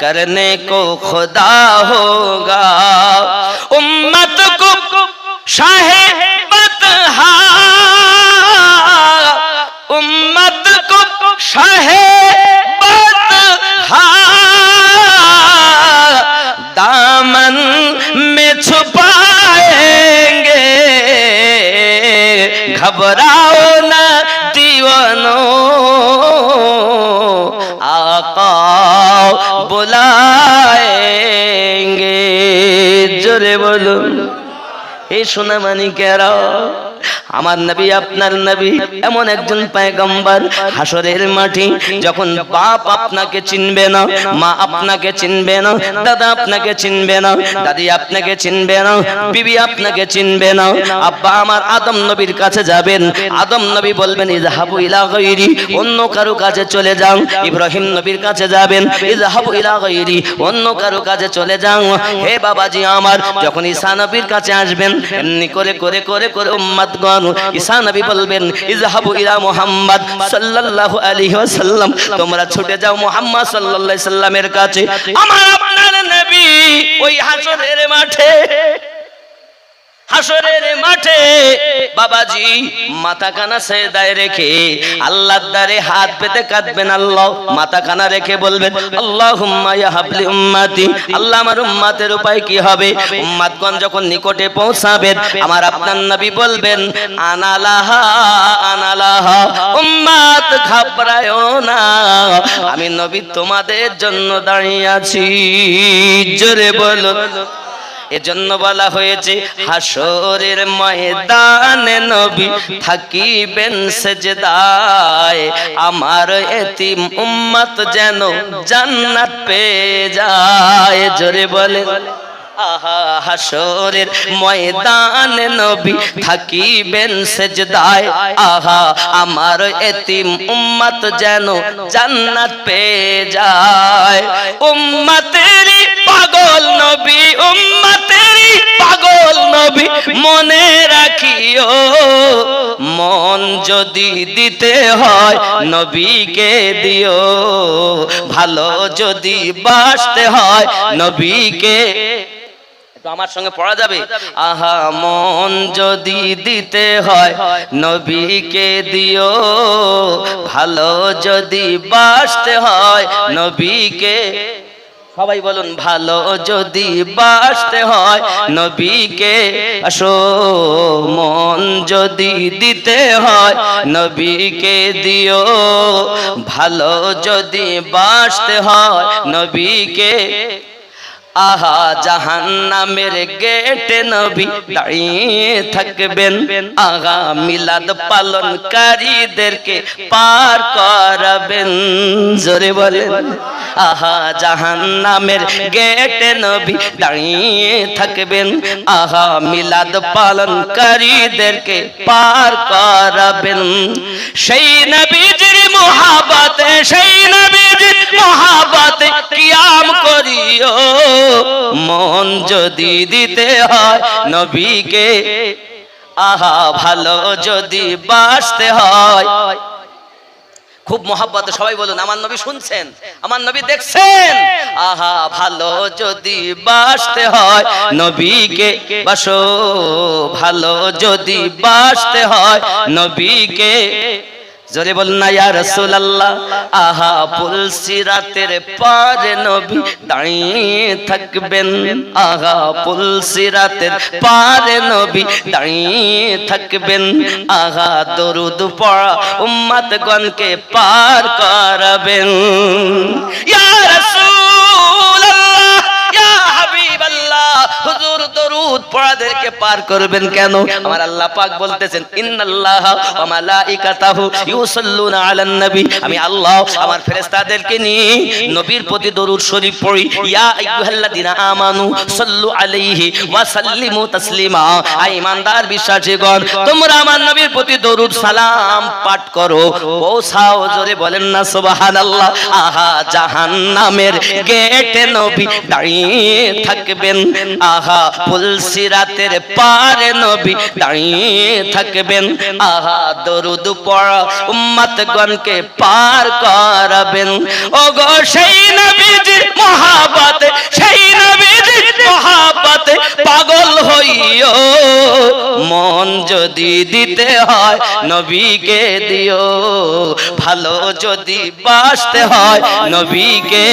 करने को खुदा होगा, उम्मत को शाहे बतहा, उम्मत को शाहे बतहा दामन में छुपाएंगे। घबराओ ना दीवानो, आका बुलाएंगे। जोरे बोलो। এই সোনা মানিকেরা, আমার নবী আপনার নবী এমন একজন পয়গম্বর, হাসরের মাঠে যখন বাপ আপনাকে চিনবে না, মা আপনাকে চিনবে না, দাদা আপনাকে চিনবে না, দাদি আপনাকে চিনবে না, বিবি আপনাকে চিনবে না, আব্বা আমার আদম নবীর কাছে যাবেন, আদম নবী বলবেন ইযহাবু ইলা গায়রি, অন্য কারো কাছে চলে যাও। ইব্রাহিম নবীর কাছে যাবেন, ইযহাবু ইলা গায়রি, অন্য কারো কাছে চলে যাও। হে বাবাজি আমার, যখন ঈসা নবীর কাছে আসবেন, এমনি করে করে করে করে উম্মতগণ আনহু ঈসা নবী বলবেন ইযহাবু ইলা মুহাম্মদ সাল্লাল্লাহু আলাইহি ওয়াসাল্লাম, তোমরা ছুটে যাও মুহাম্মদ সাল্লাল্লাহু আলাইহি সাল্লামের কাছে। আমার আপনার নবী ওই হাসরের মাঠে, হাসরের মাঠে বাবাজি মাথা কানা সেজদায় রেখে আল্লাহর দ্বারে হাত পেতে কাঁদবেন। আল্লাহ মাথা কানা রেখে বলবেন আল্লাহুম্মা ইয়া হাবলি উম্মতি, আল্লাহ আমার উম্মতের উপায় কি হবে? উম্মতগণ যখন নিকটে পৌঁছাবেন আমার আপনার নবী বলবেন আনালাহা আনালাহা, উম্মত ঘাবড়ায়ো না, আমি নবী তোমাদের জন্য দাঁড়িয়ে আছি। জোরে বলো। এজন্য বলা হয়েছে হাসরের ময়দানে নবী থাকিবেন সেজদায়, আমার এতিম উম্মত যেন জান্নাত পেয়ে যায়। জোরে বলে আহা, হাসরের ময়দানে নবী থাকিবেন সেজদায়, আহা আমার এতিম উম্মত যেন জান্নাত পেয়ে যায়। উম্মতেরই পাগল নবী, উম্মতেরই পাগল নবী মনে রাখিও, মন যদি দিতে হয় নবীকে দিও, ভালো যদি বাসতে হয় নবীকে। আমার সঙ্গে পড়া যাবে আহা, মন যদি দিতে হয় নবীকে দিও, ভালো যদি বাসতে হয় নবীকে। সবাই বলুন ভালো যদি বাসতে হয় নবীকে আসো, মন যদি দিতে হয় নবীকে দিও, ভালো যদি বাসতে হয় নবীকে। আহা জাহান্নামের গেটে নবী দাঁড়িয়ে থাকবেন, আহা মিলাদ পালনকারীদেরকে পার করাবেন। জোরে বলেন আহা জাহান্নামের গেটে নবী দাঁড়িয়ে থাকবেন, আহা মিলাদ পালনকারীদেরকে পার করাবেন। সেই নবীজির মহব্বতে, সেই নবীজির মহব্বতে কিয়াম করিও, মন যদি দিতে হয় নবীকে, আহা ভালো যদি বাসতে হয়। খুব মহব্বতে সবাই বলুন আমার নবী শুনছেন, আমার নবী দেখছেন। আহা ভালো যদি বাসতে হয় নবীকে বাসো, ভালো যদি বাসতে হয় নবীকে। জোরে বলুন না ইয়া রাসূলুল্লাহ। আহা পুলসিরাতের পারে নবী দাঁড়িয়ে থাকবেন, আহা পুলসিরাতের পারে নবী দাঁড়িয়ে থাকবেন, আহা দরুদ পড়া উম্মতগণকে পার করাবেন। ইয়া রাসূলুল্লাহ, ইয়া হাবিবাল্লাহ, হুজুর দরুদ পড়াদেরকে পার করবেন কেন? আমার আল্লাহ পাক বলতেছেন ইন্নাল্লাহা ওয়া মালাইকাতাহু ইউসাল্লুনা আলান নবী, আমি আল্লাহ আমার ফেরেশতাদেরকে নিয়ে নবীর প্রতি দরুদ শরীফ পড়ি। ইয়া আইয়ুহাল্লাযিনা আমানু সাল্লু আলাইহি ওয়া সাল্লিমু তাসলিমা, আই ইমানদার বিশ্বাসীগণ তোমরা আমার নবীর প্রতি দরুদ সালাম পাঠ করো, পৌঁছাও। জোরে বলেন না সুবহানাল্লাহ। আহা জাহান্নামের গেটে নবী দাঁড়িয়ে থাকবেন, আহা পুলসিরাতের পারে নবী দাঁড়িয়ে থাকবেন, আহা দরুদ পড়া উম্মতগণকে পার করাবেন। ওগো সেই নবীজির মহব্বতে, সেই নবীজির মহব্বতে পাগল হইও, মন যদি দিতে হয় নবীকে দিও, ভালো যদি বাসতে হয় নবীকে।